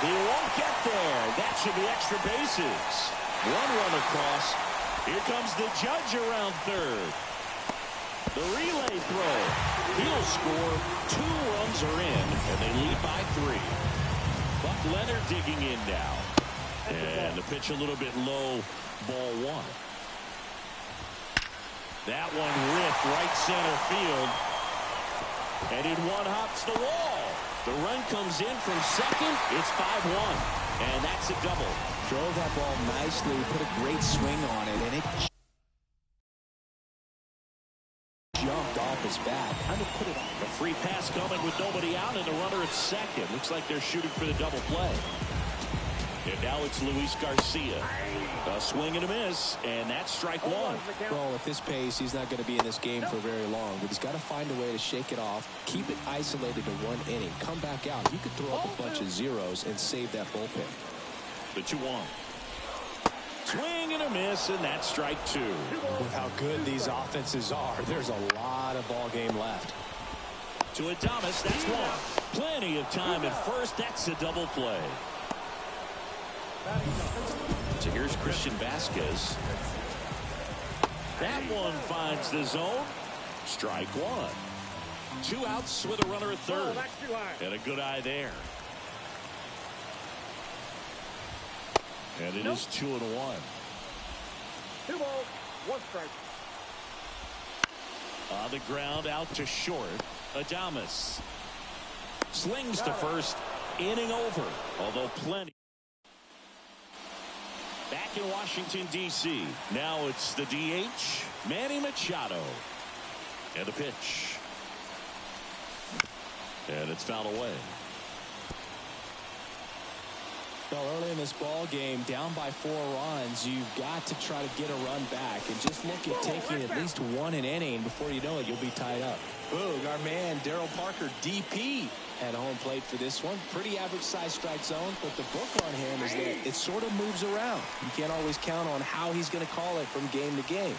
He won't get there. That should be extra bases. One run across. Here comes the judge around third. The relay throw. He'll score. 2 runs are in, and they lead by 3. Buck Leonard digging in now. And the pitch a little bit low, ball 1. That one ripped right center field. And in one hops the wall. The run comes in from second. It's 5-1. And that's a double. Drove that ball nicely, put a great swing on it, and it jumped off his bat. Kind of put it on. A free pass coming with nobody out, and the runner at second. Looks like they're shooting for the double play. And now it's Luis Garcia. A swing and a miss, and that's strike 1. Well, at this pace, he's not going to be in this game for very long, but he's got to find a way to shake it off, keep it isolated to 1 inning, come back out. You could throw up a bunch of zeros and save that bullpen. The 2-1. Swing and a miss, and that's strike 2. With how good these offenses are, there's a lot of ball game left. To Adames, that's 1. Plenty of time at first. That's a double play. So here's Christian Vasquez. That one finds the zone. Strike 1. 2 outs with a runner at third. And a good eye there. And it is 2-1. 2 balls, 1 strike. On the ground, out to short. Adames slings to first. Inning over. Although plenty. Back in Washington, D.C. Now it's the DH, Manny Machado. And the pitch. And it's fouled away. Well, early in this ball game, down by 4 runs, you've got to try to get a run back. And just look at taking at least 1 an inning. Before you know it, you'll be tied up. Boog, our man, Daryl Parker, DP, at home plate for this one. Pretty average size strike zone, but the book on him is that it sort of moves around. You can't always count on how he's going to call it from game to game.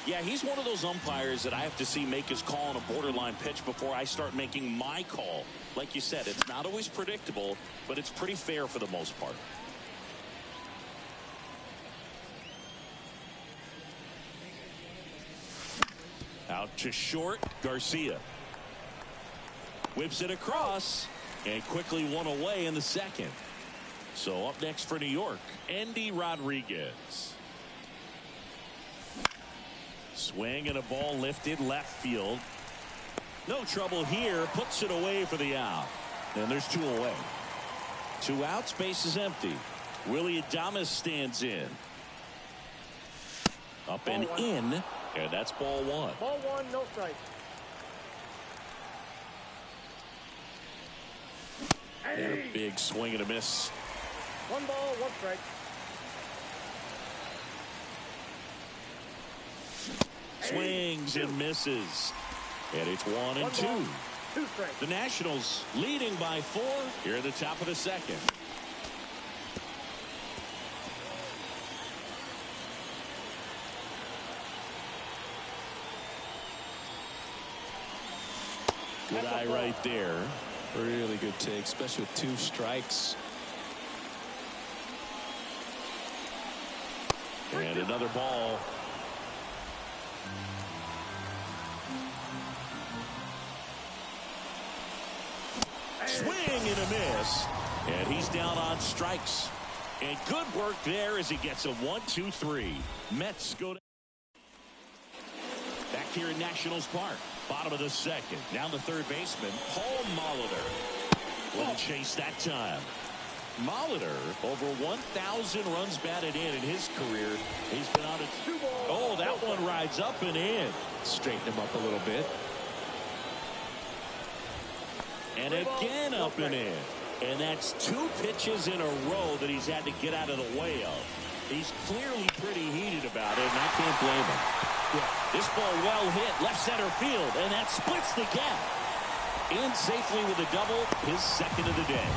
Yeah, he's one of those umpires that I have to see make his call on a borderline pitch before I start making my call. Like you said, it's not always predictable, but it's pretty fair for the most part. Out to short, Garcia. Whips it across, and quickly 1 away in the second. So up next for New York, Andy Rodriguez. Swing and a ball lifted left field. No trouble here. Puts it away for the out. And there's 2 away. 2 outs. Base is empty. Willie Adames stands in. Up and in. And that's ball 1. Ball 1, no strike. And a big swing and a miss. 1 ball, 1 strike. Swings and misses. And it's 1 and 2. 2 strikes. The Nationals leading by 4 here at the top of the second. Good eye right there. Really good take, especially with 2 strikes. And another ball. Swing and a miss. And he's down on strikes. And good work there as he gets a 1-2-3. Mets go to back here in Nationals Park. Bottom of the second. Now the third baseman, Paul Molitor. Little chase that time. Molitor, over 1,000 runs batted in his career. He's been on it. Oh, that one rides up and in. Straighten him up a little bit. And again up and in. And that's 2 pitches in a row that he's had to get out of the way of. He's clearly pretty heated about it, and I can't blame him. Yeah. This ball well hit, left center field, and that splits the gap. In safely with a double, his second of the day.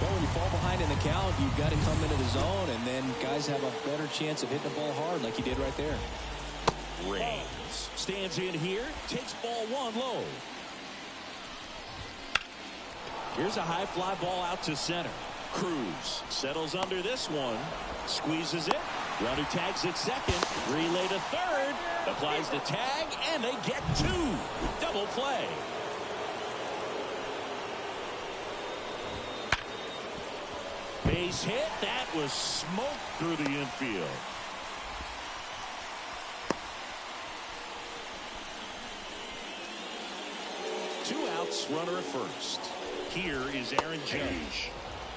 Well, when you fall behind in the count, you've got to come into the zone, and then guys have a better chance of hitting the ball hard like he did right there. Raines stands in here, takes ball 1 low. Here's a high fly ball out to center. Cruz settles under this one, squeezes it. Runner tags at second, relay to third, applies the tag, and they get 2. Double play. Base hit. That was smoke through the infield. Two outs, runner at first. Here is Aaron Judge.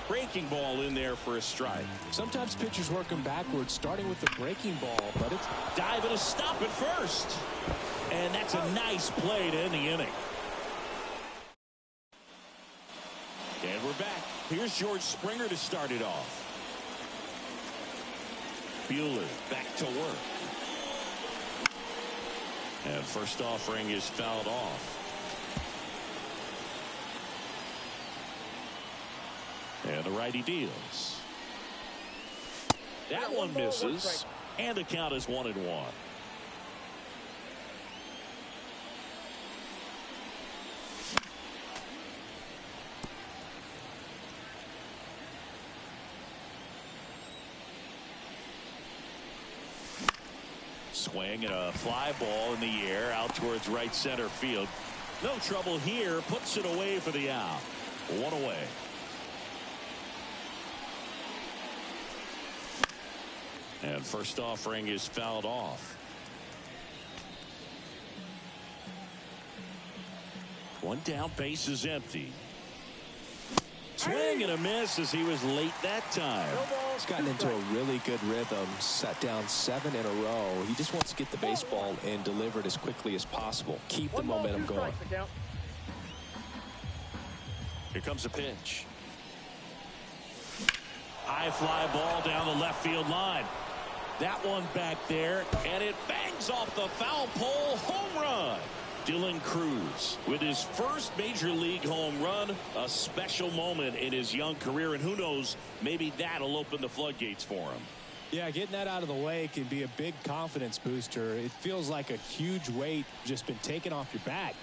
Breaking ball in there for a strike. Sometimes pitchers work them backwards, starting with the breaking ball, but it's diving to stop at first. And that's a nice play to end the inning. And we're back. Here's George Springer to start it off. Buehler back to work. And first offering is fouled off. And the righty deals. That one misses. And the count is 1-1. Swing and a fly ball in the air out towards right center field. No trouble here. Puts it away for the out. 1 away. And first offering is fouled off. 1 down, base is empty. Swing and a miss as he was late that time. He's gotten into a really good rhythm. Sat down 7 in a row. He just wants to get the baseball and deliver it as quickly as possible. Keep the momentum going. Here comes a pitch. High fly ball down the left field line. That one back there, and it bangs off the foul pole. Home run. Dylan Cruz with his first major league home run. A special moment in his young career, and who knows, maybe that'll open the floodgates for him. Yeah, getting that out of the way can be a big confidence booster. It feels like a huge weight just been taken off your back.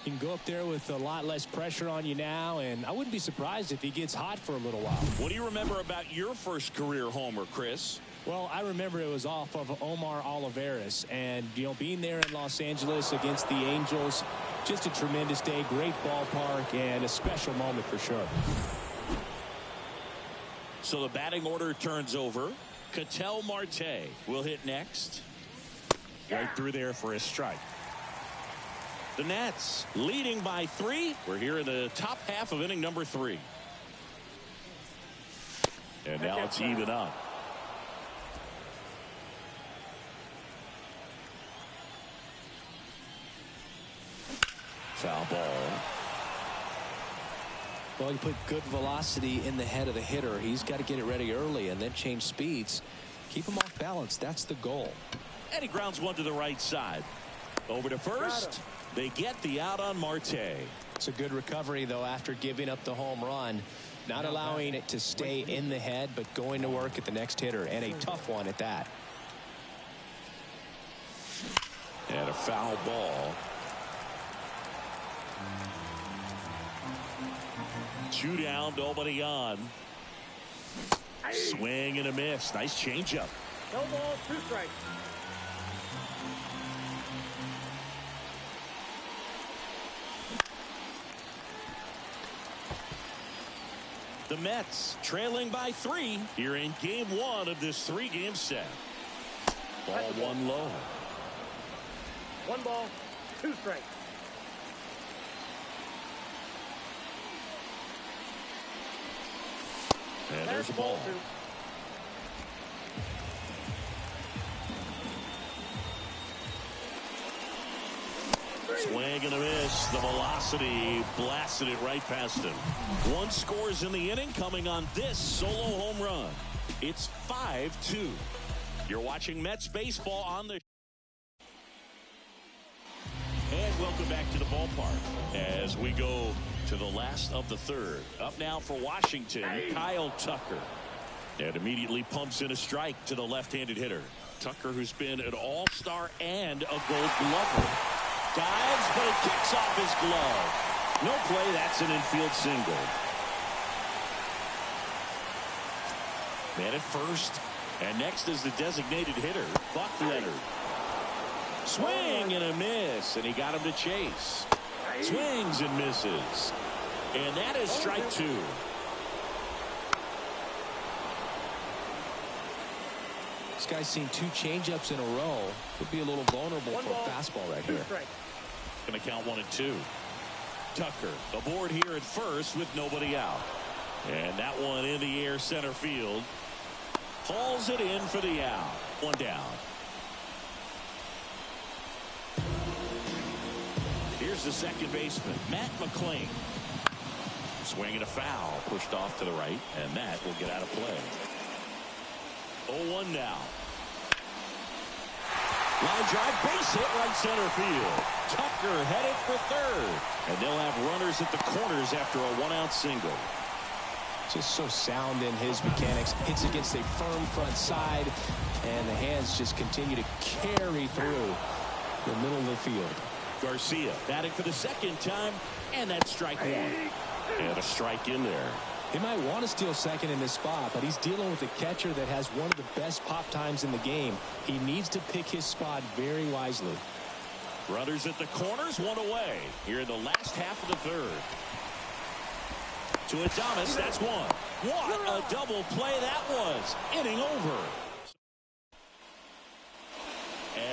You can go up there with a lot less pressure on you now, and I wouldn't be surprised if he gets hot for a little while. What do you remember about your first career homer, Chris? Well, I remember it was off of Omar Olivares, and, you know, being there in Los Angeles against the Angels, just a tremendous day, great ballpark, and a special moment for sure. So the batting order turns over. Ketel Marte will hit next. Right through there for a strike. The Nats leading by 3. We're here in the top half of inning number 3. And now it's even up. Foul ball. Well, you put good velocity in the head of the hitter. He's got to get it ready early and then change speeds. Keep him off balance. That's the goal. And he grounds one to the right side. Over to first. They get the out on Marte. It's a good recovery, though, after giving up the home run. Not allowing it to stay in the head, but going to work at the next hitter, and a tough one at that. And a foul ball. 2 down, nobody on. Swing and a miss. Nice changeup. No ball, 2 strikes. The Mets trailing by 3 here in game 1 of this 3-game set. Ball 1 low. 1 ball, 2 strikes. And there's a ball. 2. Swing and a miss. The velocity blasted it right past him. 1 scores in the inning coming on this solo home run. It's 5-2. You're watching Mets baseball on the... And welcome back to the ballpark as we go to the last of the third. Up now for Washington, Kyle Tucker. And immediately pumps in a strike to the left-handed hitter. Tucker, who's been an all-star and a Gold Glover. Dives, but it kicks off his glove. No play, that's an infield single. Man at first. And next is the designated hitter, Buck Leonard. Swing and a miss, and he got him to chase. Swings and misses. And that is strike 2. This guy's seen 2 changeups in a row. Could be a little vulnerable for a fastball right here. Going to count 1 and 2. Tucker aboard here at first with nobody out. And that one in the air center field. Hauls it in for the out. 1 down. Here's the second baseman, Matt McClain. Swinging a foul, pushed off to the right, and that will get out of play. 0-1 now. Line drive, base hit, right center field. Tucker headed for third. And they'll have runners at the corners after a 1-out single. Just so sound in his mechanics. Hits against a firm front side, and the hands just continue to carry through the middle of the field. Garcia batting for the second time, and that's strike 1. And a strike in there. He might want to steal second in this spot, but he's dealing with a catcher that has one of the best pop times in the game. He needs to pick his spot very wisely. Runners at the corners, 1 away here in the last half of the third. To Adames, that's 1. What a double play that was. Inning over.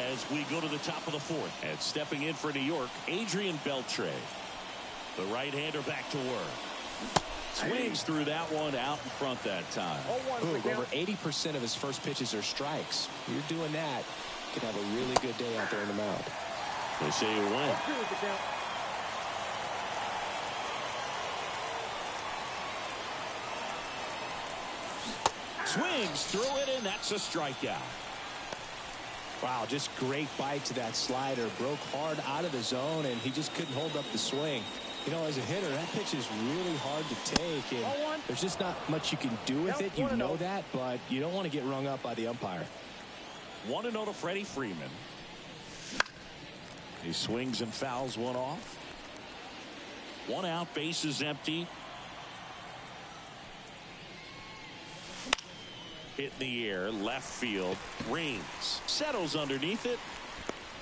As we go to the top of the 4th, and stepping in for New York, Adrian Beltre. The right-hander back to work. Swings through that one out in front that time. Over 80% of his first pitches are strikes. You're doing that, you can have a really good day out there in the mound. They say you win. Swings through it, and that's a strikeout. Wow, just great bite to that slider. Broke hard out of the zone, and he just couldn't hold up the swing. You know, as a hitter, that pitch is really hard to take, and there's just not much you can do with it. You know that, but you don't want to get rung up by the umpire. 1-0 to Freddie Freeman. He swings and fouls one off. 1 out, base is empty. Hit in the air, left field. Rings, settles underneath it.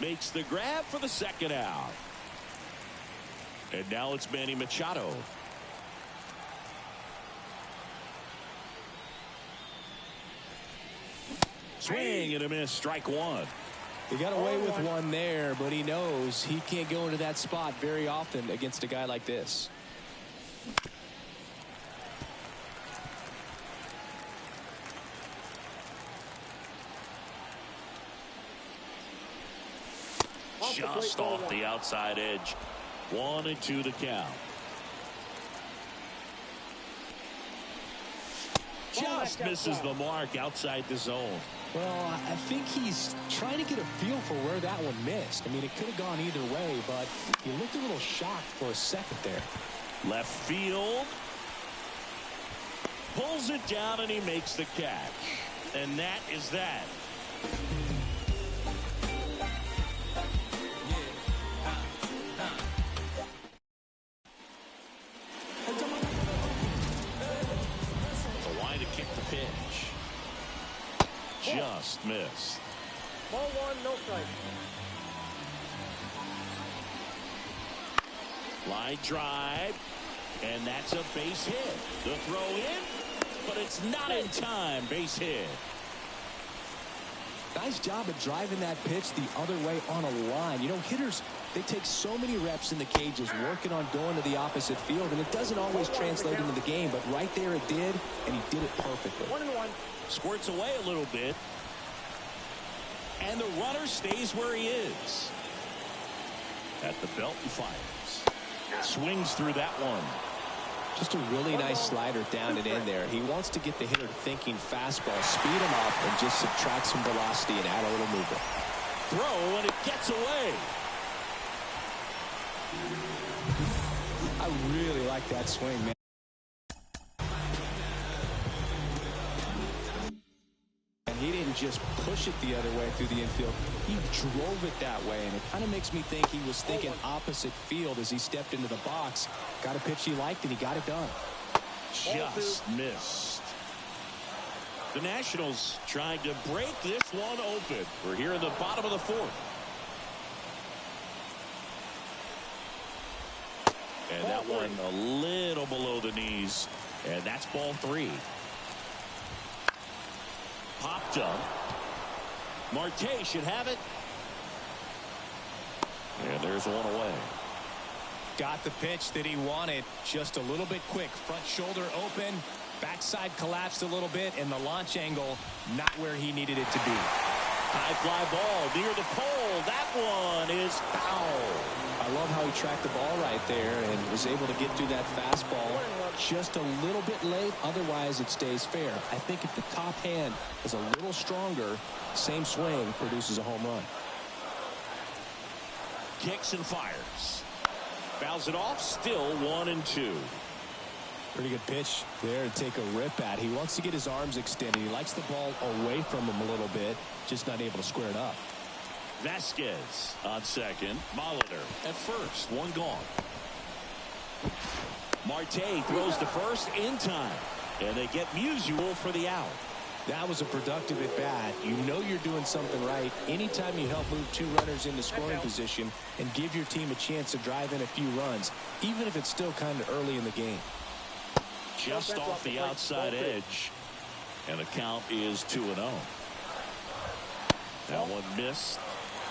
Makes the grab for the second out. And now it's Manny Machado. Swing and a miss, strike 1. He got away with one there, but he knows he can't go into that spot very often against a guy like this. Just off the outside edge. 1-2 to count. Just misses the mark outside the zone. Well, I think he's trying to get a feel for where that one missed. I mean, it could have gone either way, but he looked a little shocked for a second there. Left field. Pulls it down, and he makes the catch. And that is that. Just missed. Ball 1, no strike. Line drive, and that's a base hit. The throw in, but it's not in time. Base hit. Nice job of driving that pitch the other way on a line. You know, hitters They take so many reps in the cages working on going to the opposite field, and it doesn't always translate into the game, but right there it did, and he did it perfectly. 1-1. Squirts away a little bit. And the runner stays where he is. At the belt and fires. Swings through that one. Just a really nice slider down and in there. He wants to get the hitter thinking fastball, speed him up, and just subtract some velocity and add a little movement. Throw, and it gets away. I really like that swing, man. And he didn't just push it the other way through the infield. He drove it that way, and it kind of makes me think he was thinking opposite field as he stepped into the box. Got a pitch he liked, and he got it done. Just missed. The Nationals trying to break this one open. We're here in the bottom of the fourth. And that one a little below the knees. And that's ball 3. Popped up. Marte should have it. And there's one away. Got the pitch that he wanted. Just a little bit quick. Front shoulder open. Backside collapsed a little bit, and the launch angle not where he needed it to be. High fly ball near the pole. That one is foul. I love how he tracked the ball right there and was able to get through that fastball just a little bit late. Otherwise, it stays fair. I think if the top hand is a little stronger, same swing produces a home run. Kicks and fires. Fouls it off. Still 1-2. Pretty good pitch there to take a rip at. He wants to get his arms extended. He likes the ball away from him a little bit, just not able to square it up. Vasquez on second. Molitor at first. One gone. Marte throws to first in time. And they get Musial for the out. That was a productive at bat. You know you're doing something right anytime you help move 2 runners into scoring position and give your team a chance to drive in a few runs, even if it's still kind of early in the game. Just off the outside edge. And the count is 2-0. That one missed.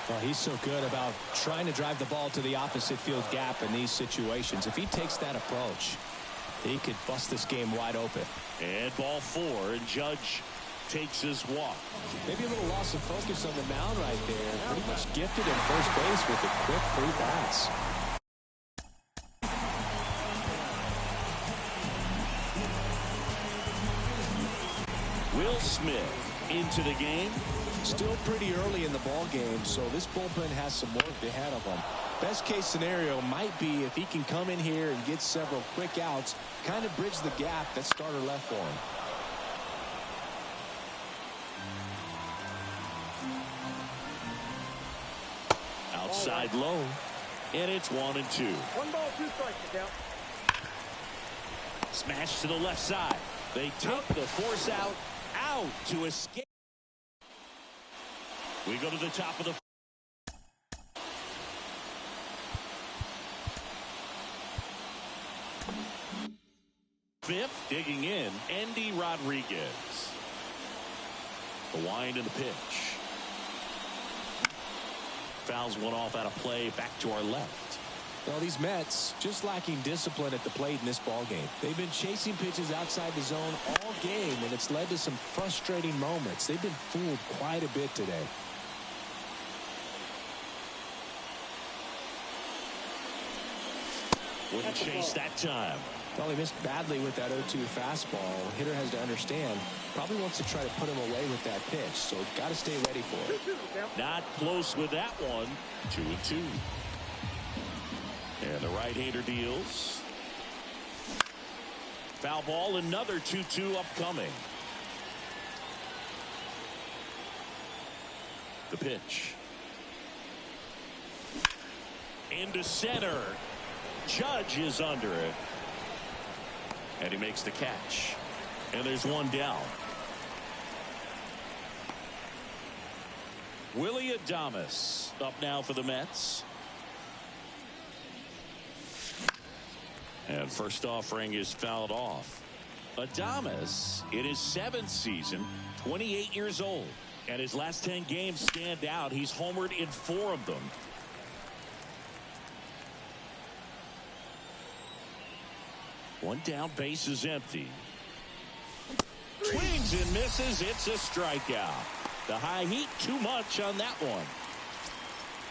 Well, he's so good about trying to drive the ball to the opposite field gap in these situations. If he takes that approach, he could bust this game wide open. And ball 4, and Judge takes his walk. Maybe a little loss of focus on the mound right there. Pretty much gifted at first base with the quick 3 bats. Will Smith into the game. Still pretty early in the ball game, so this bullpen has some work ahead of them. Best case scenario might be if he can come in here and get several quick outs, kind of bridge the gap that starter left for him. Outside low, and it's 1-2. 1 ball, 2 strikes, count. Smash to the left side. They take the force out to escape. We go to the top of the fifth. Digging in, Andy Rodriguez. The wind and the pitch. Fouls one off out of play, back to our left. Well, these Mets just lacking discipline at the plate in this ball game. They've been chasing pitches outside the zone all game, and it's led to some frustrating moments. They've been fooled quite a bit today. Wouldn't chase that time. Well, he missed badly with that 0-2 fastball. The hitter has to understand, probably wants to try to put him away with that pitch, so got to stay ready for it. Not close with that one. 2-2. And the right-hander deals. Foul ball, another 2-2 upcoming. The pitch. Into center. Judge is under it. And he makes the catch. And there's one down. Willy Adames up now for the Mets. And first offering is fouled off. Adames in his 7th season, 28 years old. And his last 10 games stand out. He's homered in 4 of them. One down, base is empty. Swings and misses. It's a strikeout. The high heat, too much on that one.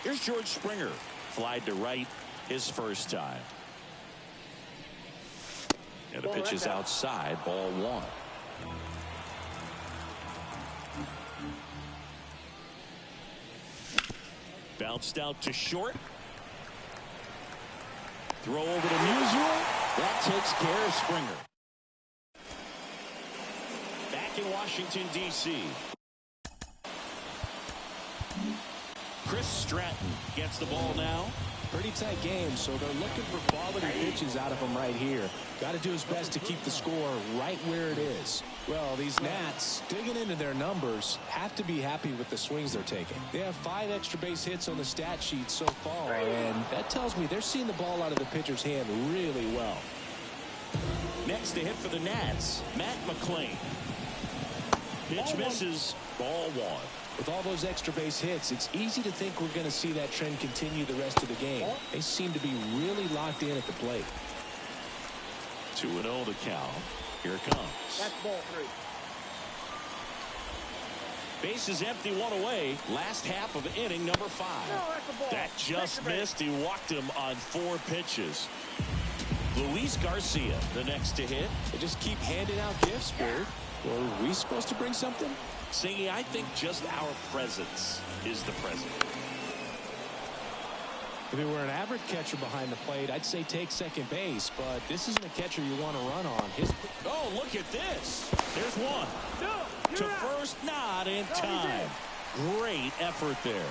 Here's George Springer. Flied to right his first time. And the pitch is outside, ball one. Bounced out to short. Throw over to Musial. That takes care of Springer. Back in Washington, D.C. Chris Stratton gets the ball now. Pretty tight game, so they're looking for quality pitches out of him right here. Got to do his best to keep the score right where it is. Well, these Nats, digging into their numbers, have to be happy with the swings they're taking. They have 5 extra base hits on the stat sheet so far, and that tells me they're seeing the ball out of the pitcher's hand really well. Next to hit for the Nats, Matt McClain. Pitch misses, ball one. With all those extra base hits, it's easy to think we're going to see that trend continue the rest of the game. They seem to be really locked in at the plate. 2-0 the count. Here it comes. That's ball 3. Base is empty, 1 away. Last half of inning number 5. No, that's a ball. That just missed. He walked him on 4 pitches. Luis Garcia, the next to hit. They just keep handing out gifts, Bird. Were we supposed to bring something? Singy, I think just our presence is the present. If it were an average catcher behind the plate, I'd say take second base, but this isn't a catcher you want to run on. Oh, look at this. There's one. No, To first, not in time. Great effort there.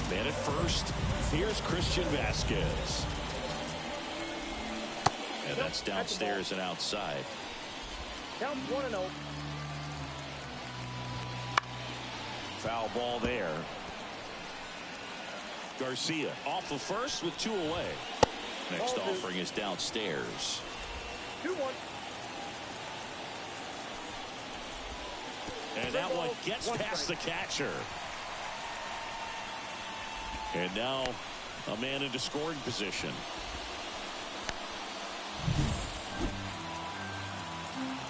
Man at first, here's Christian Vasquez. And that's downstairs and outside. Count 1-0. Foul ball there. Garcia off of first with 2 away. Next offering is downstairs. 2-1. And that one gets past the catcher. And now a man into scoring position.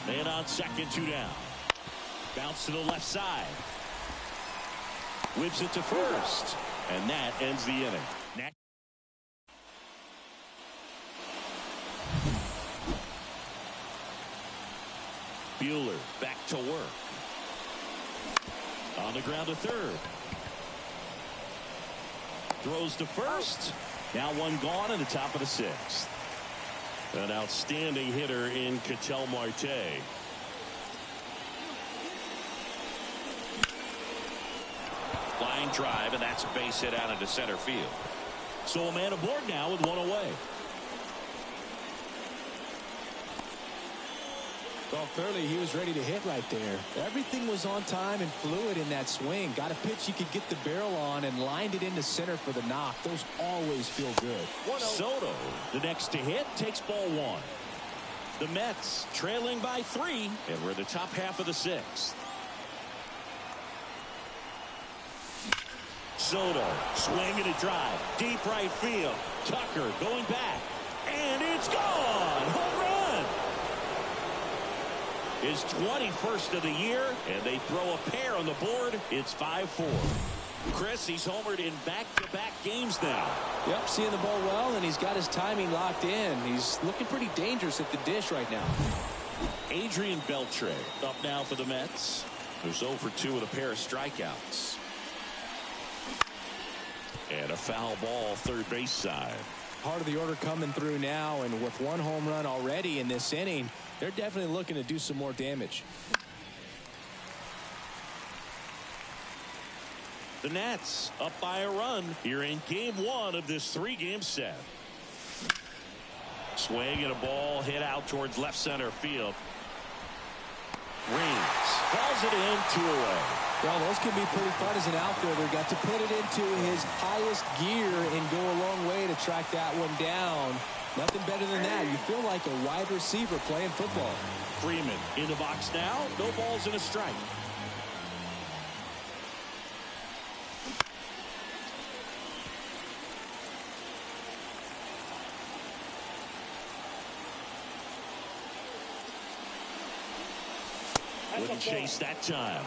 Man on second, 2 down. Bounce to the left side. Whips it to first. And that ends the inning. Next. Buehler back to work. On the ground to third. Throws to first. Now one gone in the top of the 6th. An outstanding hitter in Ketel Marte. Line drive, and that's a base hit out into center field. So a man aboard now with 1 away. Well, clearly he was ready to hit right there. Everything was on time and fluid in that swing. Got a pitch he could get the barrel on and lined it into center for the knock. Those always feel good. Soto, the next to hit, takes ball 1. The Mets trailing by 3, and we're in the top half of the 6th. Soto swinging a drive, deep right field. Tucker going back, and it's gone. Home run. His 21st of the year, and they throw a pair on the board. It's 5-4. Chris, he's homered in back-to-back games now. Yep, seeing the ball well, and he's got his timing locked in. He's looking pretty dangerous at the dish right now. Adrian Beltre up now for the Mets. Who's 0 for 2 with a pair of strikeouts. And a foul ball, third base side. Part of the order coming through now, and with 1 home run already in this inning, they're definitely looking to do some more damage. The Nats up by a run here in game 1 of this 3-game set. Swing and a ball hit out towards left center field. Rings falls it in, 2 away. Well, those can be pretty fun as an outfielder. Got to put it into his highest gear and go a long way to track that one down. Nothing better than that. You feel like a wide receiver playing football. Freeman in the box now. No balls and a strike. Wouldn't chase that time.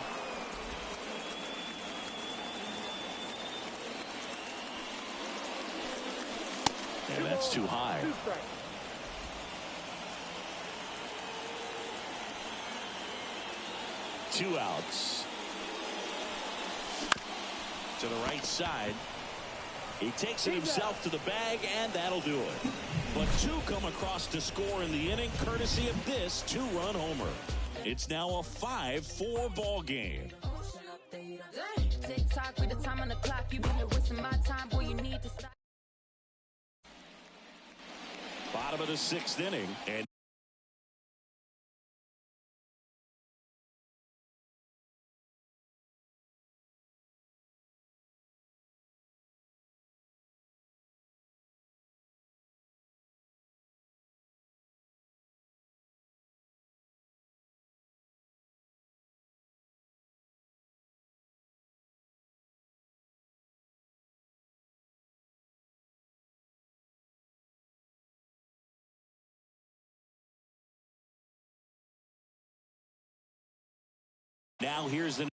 And that's too high. 2 strikes. Two outs. To the right side. He takes it himself to the bag, and that'll do it. But two come across to score in the inning, courtesy of this 2-run homer. It's now a 5-4 ball game. Tick-tock with the time on the clock. You've been here wasting my time. Boy, you need to stop. Bottom of the 6th inning, and now here's the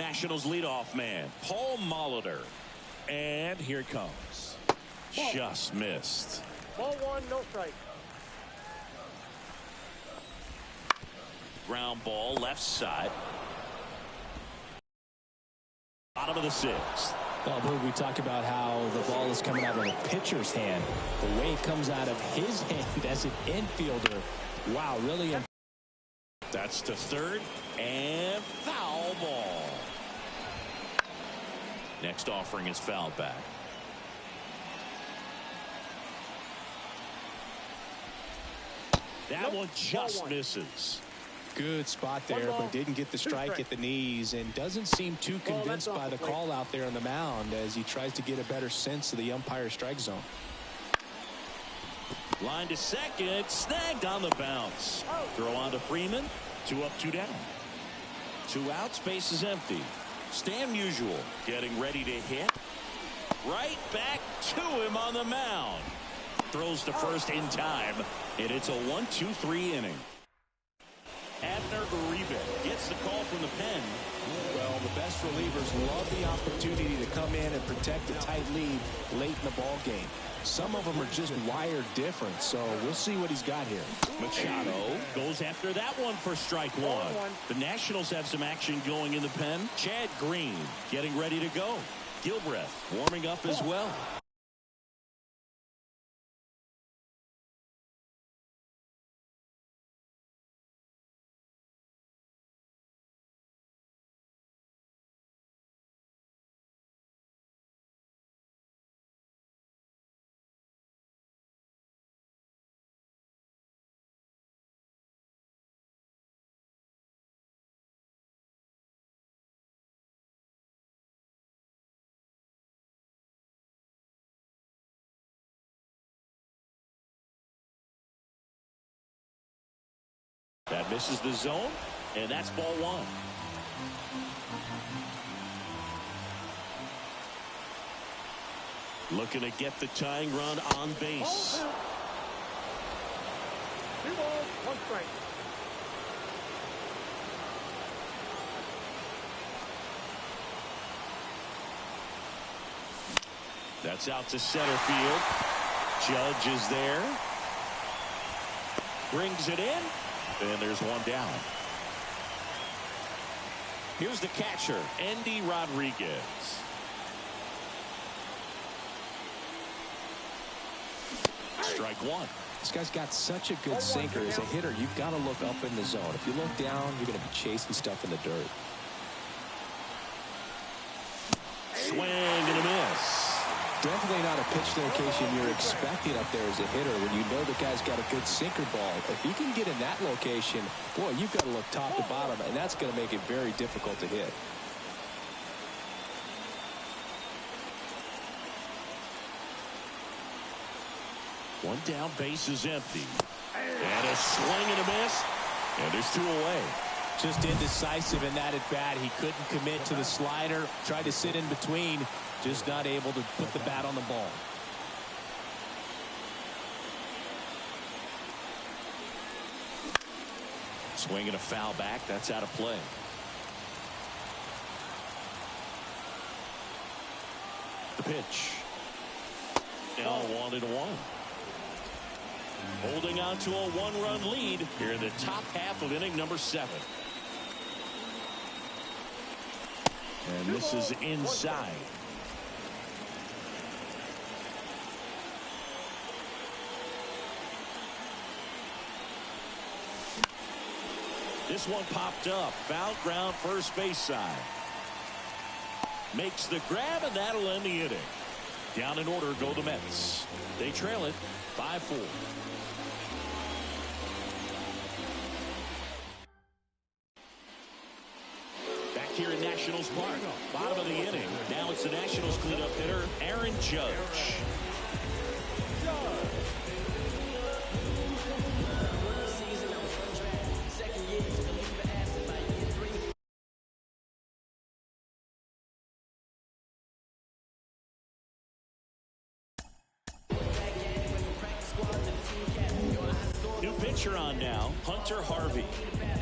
Nationals leadoff man, Paul Molitor. And here it comes. Just missed. Ball 1, no strike. Ground ball left side. Bottom of the 6th. Well, Boog, we talk about how the ball is coming out of a pitcher's hand. The way it comes out of his hand as an infielder. Wow, really. That's to third, and foul ball. Next offering is fouled back. That one just misses. Good spot there, but didn't get the strike at the knees, and doesn't seem too convinced by the call out there on the mound as he tries to get a better sense of the umpire's strike zone. Line to second, snagged on the bounce. Throw on to Freeman. 2 up, 2 down. 2 outs, base is empty. Stan Musial getting ready to hit. Right back to him on the mound. Throws to first in time, and it's a 1-2-3 inning. Abner Uribe gets the call from the pen. Well, the best relievers love the opportunity to come in and protect a tight lead late in the ball game. Some of them are just wired different, so we'll see what he's got here. Machado goes after that one for strike 1. The Nationals have some action going in the pen. Chad Green getting ready to go. Gilbreth warming up as well. That misses the zone, and that's ball 1. Looking to get the tying run on base. 2 balls, 1 strike. That's out to center field. Judge is there. Brings it in. And there's 1 down. Here's the catcher, Andy Rodriguez. Strike 1. This guy's got such a good sinker. As a hitter, you've got to look up in the zone. If you look down, you're going to be chasing stuff in the dirt. Swing and a miss. Definitely not a pitch location you're expecting up there as a hitter when you know the guy's got a good sinker ball. If you can get in that location, boy, you've got to look top to bottom, and that's going to make it very difficult to hit. One down, base is empty. And a swing and a miss. And there's 2 away. Just indecisive in that at bat. He couldn't commit to the slider. Tried to sit in between. Just not able to put the bat on the ball. Swing and a foul back. That's out of play. The pitch. Now 1-1. Holding on to a 1-run lead here in the top half of inning number 7. And this is inside. This one popped up. Foul ground, first base side. Makes the grab, and that'll end the inning. Down in order go the Mets. They trail it 5-4. Back here in Nationals Park, bottom of the inning. Now it's the Nationals cleanup hitter, Aaron Judge. New pitcher on now, Hunter Harvey.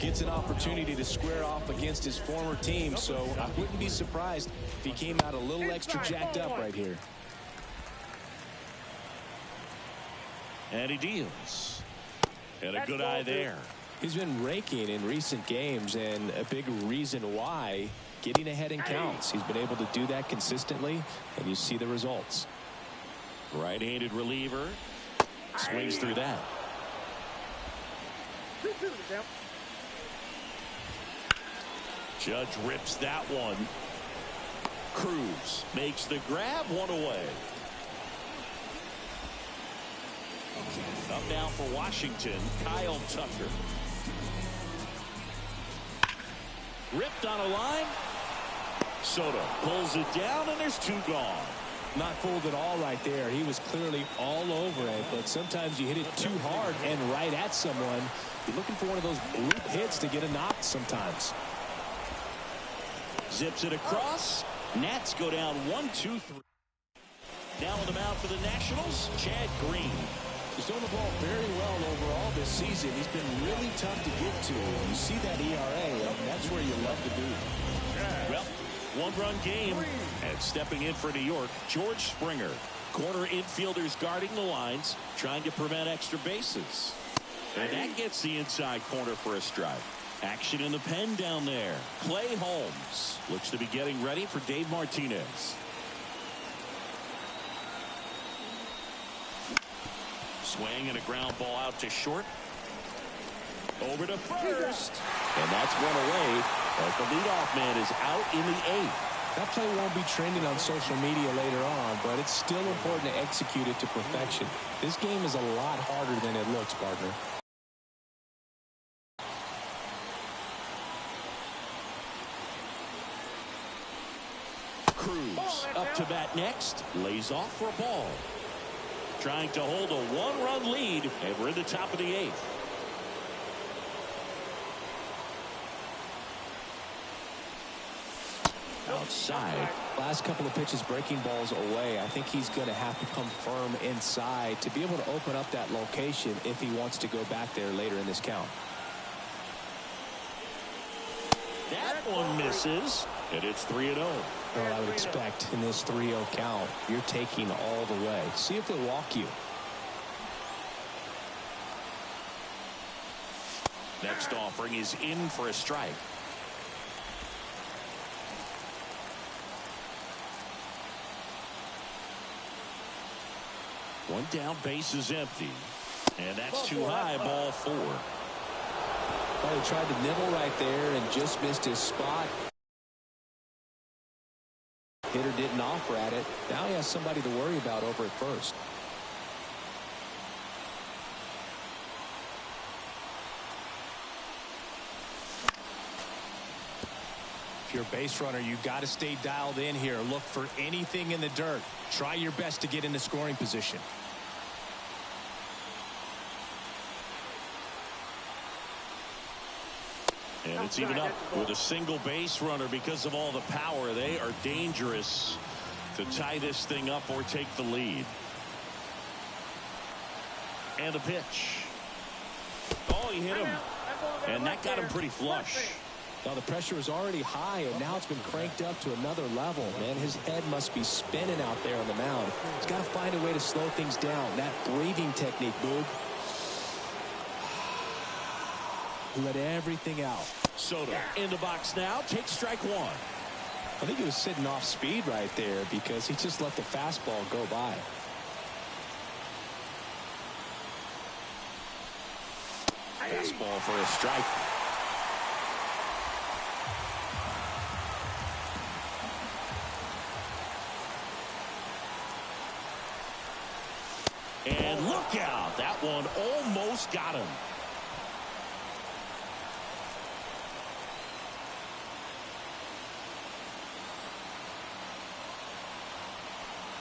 Gets an opportunity to square off against his former team, so I wouldn't be surprised if he came out a little extra jacked up right here. And he deals. And a good eye there. He's been raking in recent games, and a big reason why, getting ahead in counts. He's been able to do that consistently, and you see the results. Right-handed reliever. Swings through that. Judge rips that one. Cruz makes the grab, one away. Up now for Washington, Kyle Tucker. Ripped on a line. Soto pulls it down, and there's 2 gone. Not fooled at all right there. He was clearly all over it, but sometimes you hit it too hard and right at someone. You're looking for one of those bloop hits to get a knock sometimes. Zips it across. Nats go down 1-2-3. Now on the mound for the Nationals, Chad Green. He's thrown the ball very well overall this season. He's been really tough to get to. You see that ERA, and that's where you love to be. Well, 1-run game. And stepping in for New York, George Springer. Corner infielders guarding the lines, trying to prevent extra bases. And that gets the inside corner for a strike. Action in the pen down there. Clay Holmes looks to be getting ready for Dave Martinez. Swing and a ground ball out to short. Over to first. And that's one away as the leadoff man is out in the 8th. That play won't be trending on social media later on, but it's still important to execute it to perfection. This game is a lot harder than it looks, partner. Cruz up to bat next. Lays off for a ball. Trying to hold a 1-run lead, and we're in the top of the 8th. Outside. Last couple of pitches breaking balls away. I think he's going to have to come firm inside to be able to open up that location if he wants to go back there later in this count. That one misses, and it's 3-0. Well, I would expect in this 3-0 count, you're taking all the way. See if they'll walk you. Next offering is in for a strike. One down, base is empty. And that's too high, ball 4. Well, he tried to nibble right there and just missed his spot. Hitter didn't offer at it. Now he has somebody to worry about over at first. If you're a base runner, you got to stay dialed in here. Look for anything in the dirt. Try your best to get into scoring position. And it's even up with a single base runner because of all the power. They are dangerous to tie this thing up or take the lead. And the pitch. Oh, he hit him. And that got him pretty flush. Well, the pressure was already high, and now it's been cranked up to another level. Man, his head must be spinning out there on the mound. He's got to find a way to slow things down. That breathing technique, Boog. Let everything out. Soto in the box now. Takes strike one. I think he was sitting off speed right there because he just let the fastball go by. Fastball for a strike. And look out. That one almost got him.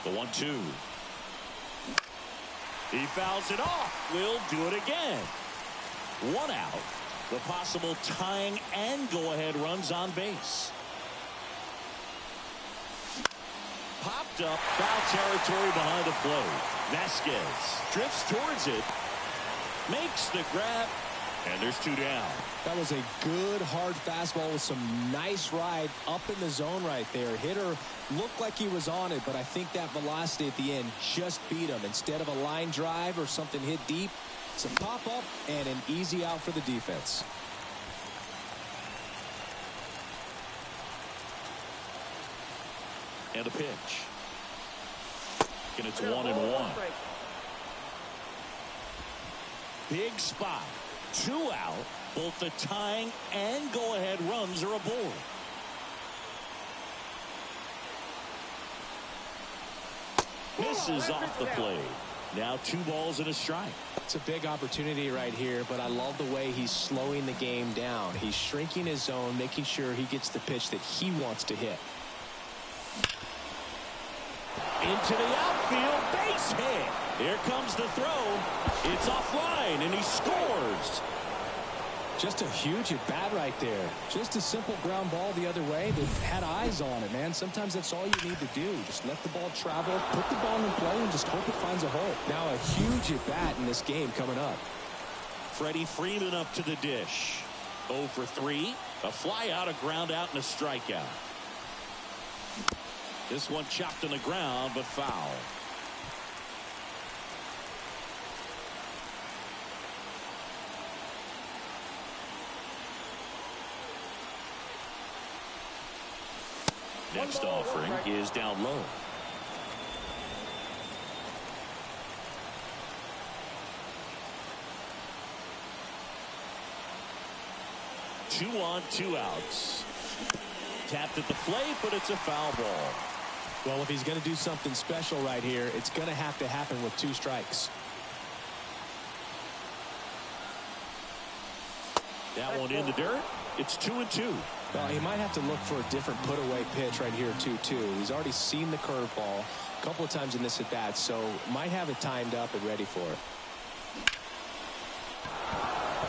The 1-2. He fouls it off. We'll do it again. One out. The possible tying and go-ahead runs on base. Popped up. Foul territory behind the plate. Vasquez drifts towards it. Makes the grab. And there's two down. That was a good hard fastball with some nice ride up in the zone right there. Hitter looked like he was on it, but I think that velocity at the end just beat him. Instead of a line drive or something hit deep, it's a pop up and an easy out for the defense. And a pitch. And it's 1-1. Big spot. Two out. Both the tying and go-ahead runs are aboard. Misses off the plate. Now 2 balls and a strike. It's a big opportunity right here, but I love the way he's slowing the game down. He's shrinking his zone, making sure he gets the pitch that he wants to hit. Into the outfield, base hit. Here comes the throw. It's offline, and he scores. Just a huge at-bat right there. Just a simple ground ball the other way that had eyes on it, man. Sometimes that's all you need to do. Just let the ball travel, put the ball in play, and just hope it finds a hole. Now a huge at-bat in this game coming up. Freddie Freeman up to the dish. 0 for 3. A fly out, a ground out, and a strikeout. This one chopped on the ground, but foul. Next offering is down low. Two on, 2 outs. Tapped at the plate, but it's a foul ball. Well, if he's going to do something special right here, it's going to have to happen with 2 strikes. That one in the dirt. It's 2-2. Well, he might have to look for a different put-away pitch right here, 2-2. He's already seen the curveball a couple of times in this at-bat, so might have it timed up and ready for it.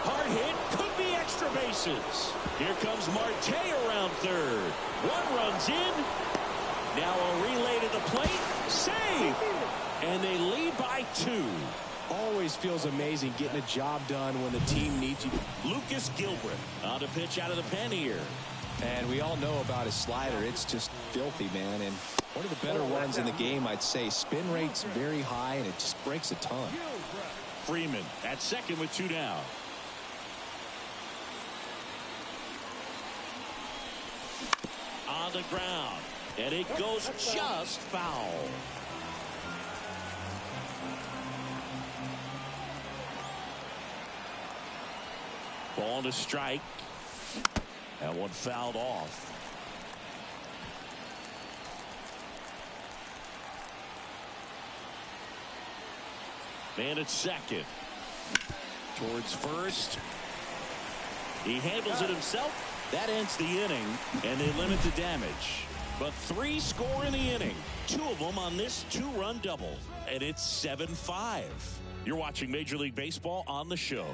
Hard hit. Could be extra bases. Here comes Marte around third. 1 runs in. Now a relay to the plate. Save. And they lead by 2. Always feels amazing getting a job done when the team needs you. Lucas Gilbert on the pitch out of the pen here. And we all know about his slider. It's just filthy, man. And one of the better ones in the game, I'd say. Spin rate's very high, and it just breaks a ton. Freeman at second with 2 down. On the ground. And it goes just foul. Ball to strike. That one fouled off. Man at second. Towards first. He handles it himself. That ends the inning, and they limit the damage. But 3 score in the inning. 2 of them on this 2-run double. And it's 7-5. You're watching Major League Baseball on the show.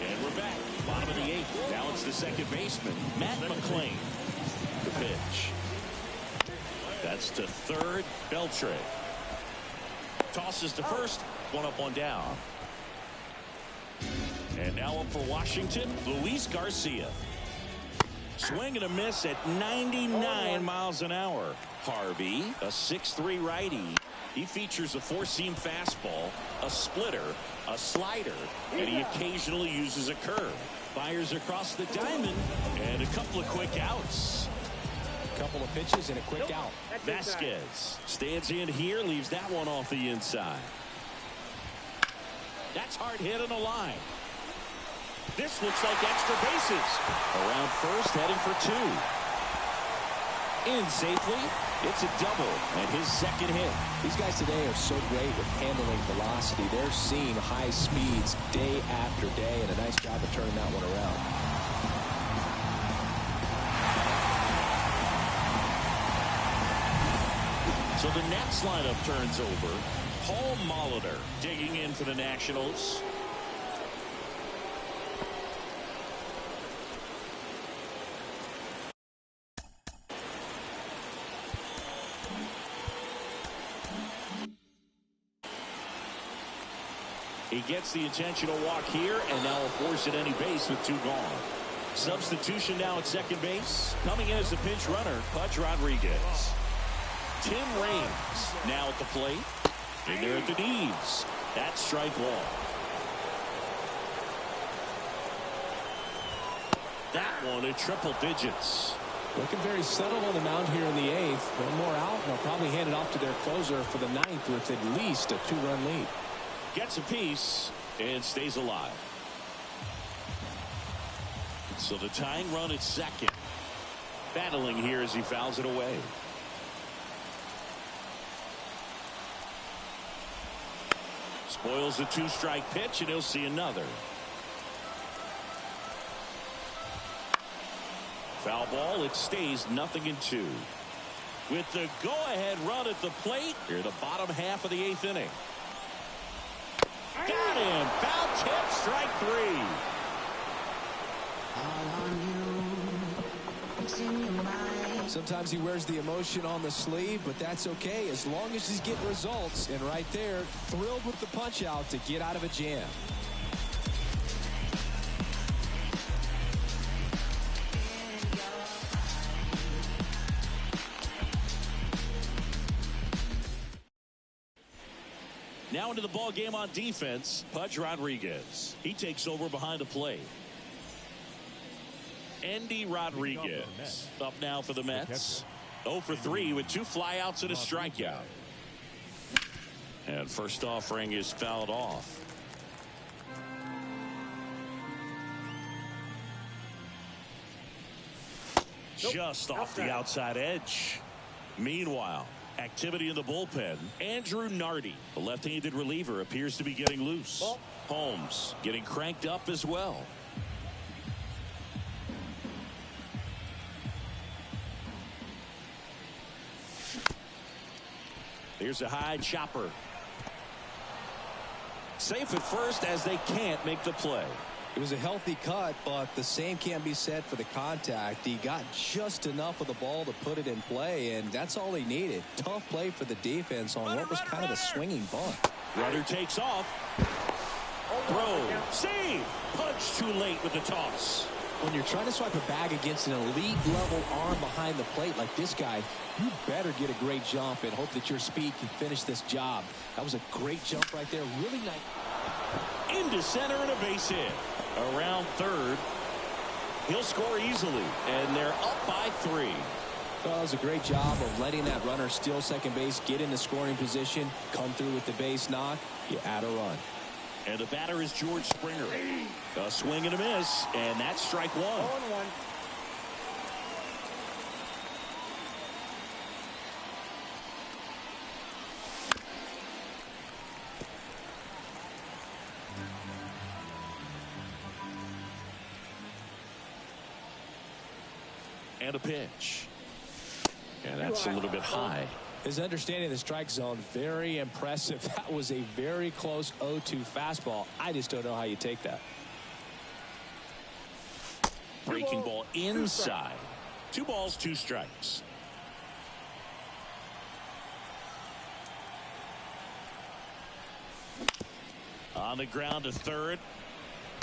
And we're back. Bottom of the 8th. Now it's the second baseman, Matt McClain. The pitch. That's to third, Beltre. Tosses to first, one up, one down. And now up for Washington, Luis Garcia. Swing and a miss at 99 miles an hour. Harvey, a 6'3" righty. He features a four-seam fastball, a splitter, a slider, and he occasionally uses a curve. Fires across the diamond, and a couple of quick outs. A couple of pitches and a quick out. Vasquez stands in here, leaves that one off the inside. That's hard hit on the line. This looks like extra bases. Around first, heading for two. In safely. It's a double and his second hit. These guys today are so great with handling velocity. They're seeing high speeds day after day, and a nice job of turning that one around. So the Nats lineup turns over. Paul Molitor digging in for the Nationals. He gets the intentional walk here, and now will force at any base with two gone. Substitution now at second base. Coming in as the pinch runner, Pudge Rodriguez. Tim Raines now at the plate. And there at the knees. That's strike one. That one at triple digits. Looking very settled on the mound here in the eighth. One more out, and they'll probably hand it off to their closer for the ninth, with at least a two-run lead. Gets a piece and stays alive. So the tying run at second. Battling here as he fouls it away. Spoils a two-strike pitch, and he'll see another. Foul ball. It stays 0-2. With the go-ahead run at the plate, here the bottom half of the eighth inning. Got him. Foul tip, strike three. Sometimes he wears the emotion on the sleeve, but that's okay as long as he's getting results. And right there, thrilled with the punch out to get out of a jam. Now into the ball game on defense, Pudge Rodriguez. He takes over behind the plate. Andy Rodriguez up now for the Mets. 0 for 3 with 2 flyouts and a strikeout. And first offering is fouled off. Just off the outside edge. Meanwhile, activity in the bullpen. Andrew Nardi, the left-handed reliever, appears to be getting loose. Holmes getting cranked up as well. Here's a high chopper. Safe at first as they can't make the play. It was a healthy cut, but the same can't be said for the contact. He got just enough of the ball to put it in play, and that's all he needed. Tough play for the defense on what was kind of a swinging bunt. Runner takes off. Throw. Save. Punch too late with the toss. When you're trying to swipe a bag against an elite level arm behind the plate like this guy, you better get a great jump and hope that your speed can finish this job. That was a great jump right there. Really nice. Into center and a base hit. Around third. He'll score easily, and they're up by 3. Well, it was a great job of letting that runner steal second base, get in the scoring position, come through with the base knock. You add a run. And the batter is George Springer. A swing and a miss, and that's strike one. 0-1. And a pitch. And that's a little bit high. His understanding of the strike zone, very impressive. That was a very close 0-2 fastball. I just don't know how you take that. Breaking ball inside. 2 balls, 2 strikes. On the ground to third.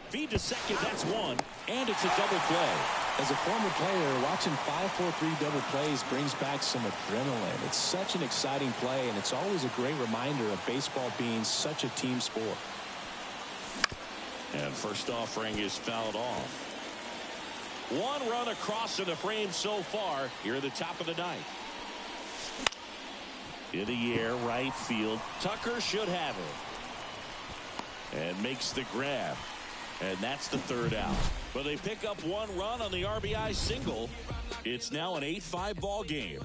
Feed to second, that's 1. And it's a double play. As a former player, watching 5-4-3 double plays brings back some adrenaline. It's such an exciting play, and it's always a great reminder of baseball being such a team sport. And first offering is fouled off. 1 run across in the frame so far here at the top of the 9th. In the air, right field. Tucker should have it. And makes the grab. And that's the 3rd out. But they pick up 1 run on the RBI single. It's now an 8-5 ball game.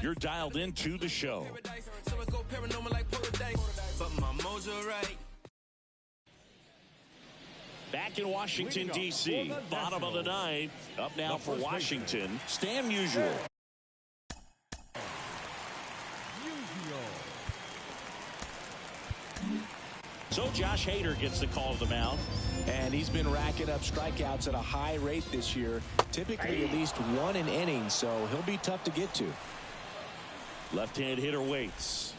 You're dialed into the show. Back in Washington, D.C. Bottom of the 9th. Up now for Washington. Stan Musial. So Josh Hader gets the call to the mound. And he's been racking up strikeouts at a high rate this year. Typically at least 1 an inning, so he'll be tough to get to. Left-hand hitter waits.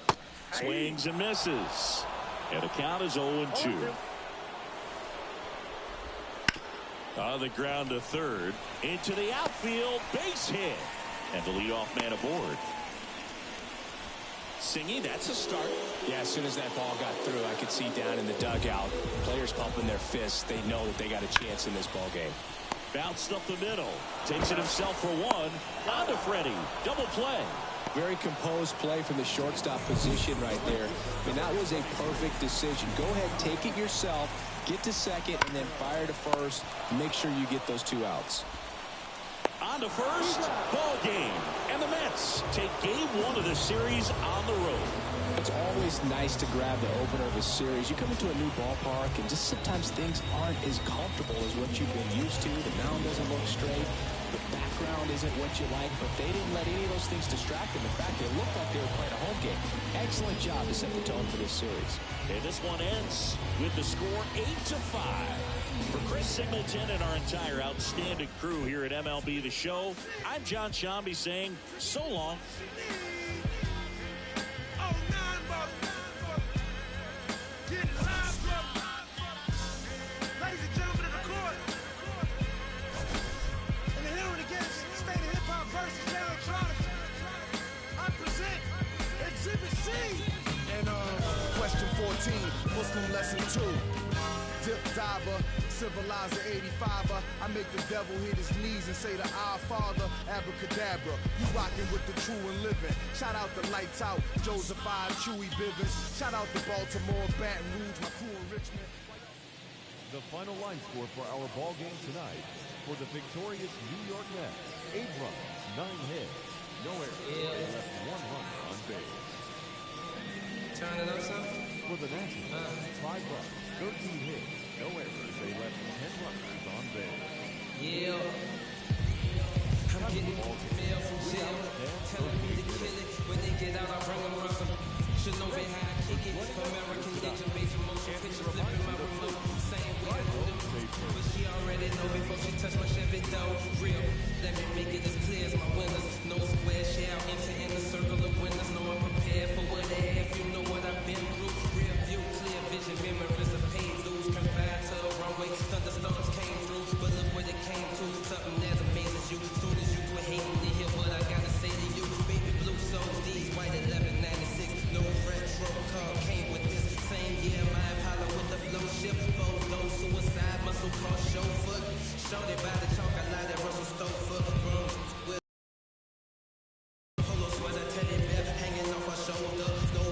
Swings and misses. And the count is 0-2. On the ground to third. Into the outfield. Base hit. And the leadoff man aboard. Singy, that's a start. Yeah, as soon as that ball got through, I could see down in the dugout, players pumping their fists. They know that they got a chance in this ball game. Bounced up the middle. Takes it himself for 1. On to Freddie. Double play. Very composed play from the shortstop position right there. I mean, that was a perfect decision. Go ahead, take it yourself, get to second, and then fire to first. Make sure you get those 2 outs. On to first. Ball game. And the Mets take game 1 of the series on the road. It's always nice to grab the opener of a series. You come into a new ballpark, and just sometimes things aren't as comfortable as what you've been used to. The mound doesn't look straight. The background isn't what you like, but they didn't let any of those things distract them. In fact, they looked like they were playing a home game. Excellent job to set the tone for this series. And this one ends with the score 8-5. For Chris Singleton and our entire outstanding crew here at MLB The Show, I'm John Shambi saying so long. Question 14, Muslim lesson 2. Dip diver, civilizer 85er. I make the devil hit his knees and say to our Father, abracadabra. You rockin' with the true and living. Shout out the Lights Out, Joseph I, Chewy Bivens. Shout out to Baltimore, Baton Rouge, my crew in Richmond. The final line score for our ball game tonight. For the victorious New York Mets, 8 runs, 9 hits, no errors, they left 1 runner on base. Turn it up some. For the Nationals, 5 runs, 13 hits, no errors, they left 10 runners on base. Yeah. I'm getting mail from jail. Telling me to kill it. When they get out, I bring them around some. Should know behind I kick it. American Ninja major motion picture flipping my remote. Same way I do them. But she already know before she touch my Chevy though. Real. Let me make it as clear as my winners. No square shall enter in the circle of winners. Know I'm prepared for what they have. You know what I've been through. Real view, clear vision, memories of pain. Lose confined to a runway. Thunderstorms came through. But look what it came to. Something as amazing as you. Soon as you quit hating to hear what I gotta say to you. Baby blue souls, these white 1196. No retro car came with this. Same year, my Apollo with the flow ship. Photo suicide, muscle car chauffeur. Shorty by the chalk, I lied at Russell Stover. Polo sweater, teddy bear hanging off her shoulder. No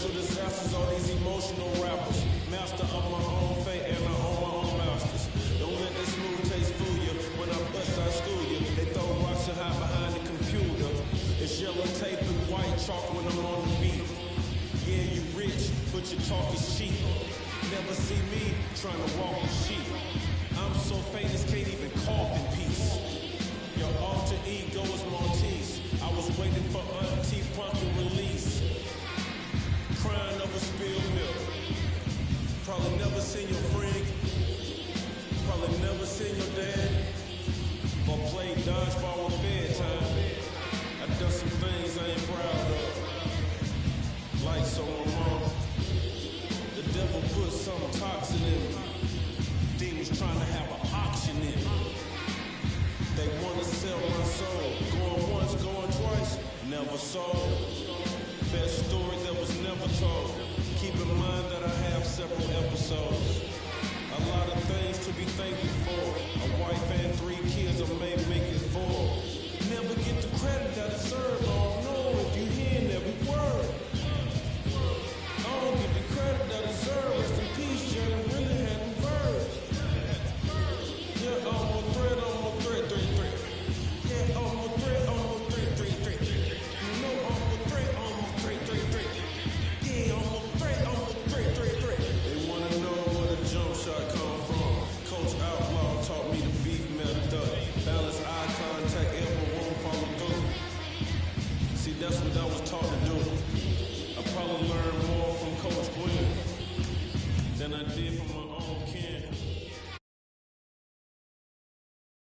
mental disasters, all these emotional rappers. Master of my own fate and I own my own masters. Don't let this smooth taste fool you. When I bust, I school you. They throw rocks and hide behind the computer. It's yellow tape and white chalk when I'm on the beat. Yeah, you rich, but your talk is cheap. Never see me trying to walk with sheep. I'm so famous, can't even cough in peace. Your alter ego is Maltese. I was waiting for Auntie Punk to release. Crying over spilled milk. Probably never seen your friend. Probably never seen your dad. Or played dodgeball with bedtime. I done some things I ain't proud of. Lights on my mom. The devil put some toxin in me. Demons trying to have an auction in me. They wanna sell my soul. Going once, going twice, never sold. Best story that was never told. Keep in mind that I have several episodes. A lot of things to be thankful for. A wife and 3 kids, I may make it 4. Never get the credit I deserve. I don't know if you hearing every word. I don't get the credit I deserve. Rest in peace, Jane really had them birds. Yeah, I'm a threat, Yeah, I'm a threat, You know I'm a threat, Yeah, I'm a threat, They wanna know where the jump shot come from. Coach Outlaw taught me the beef method. Balance eye contact, elbow won't follow through. See, that's what I was taught to do.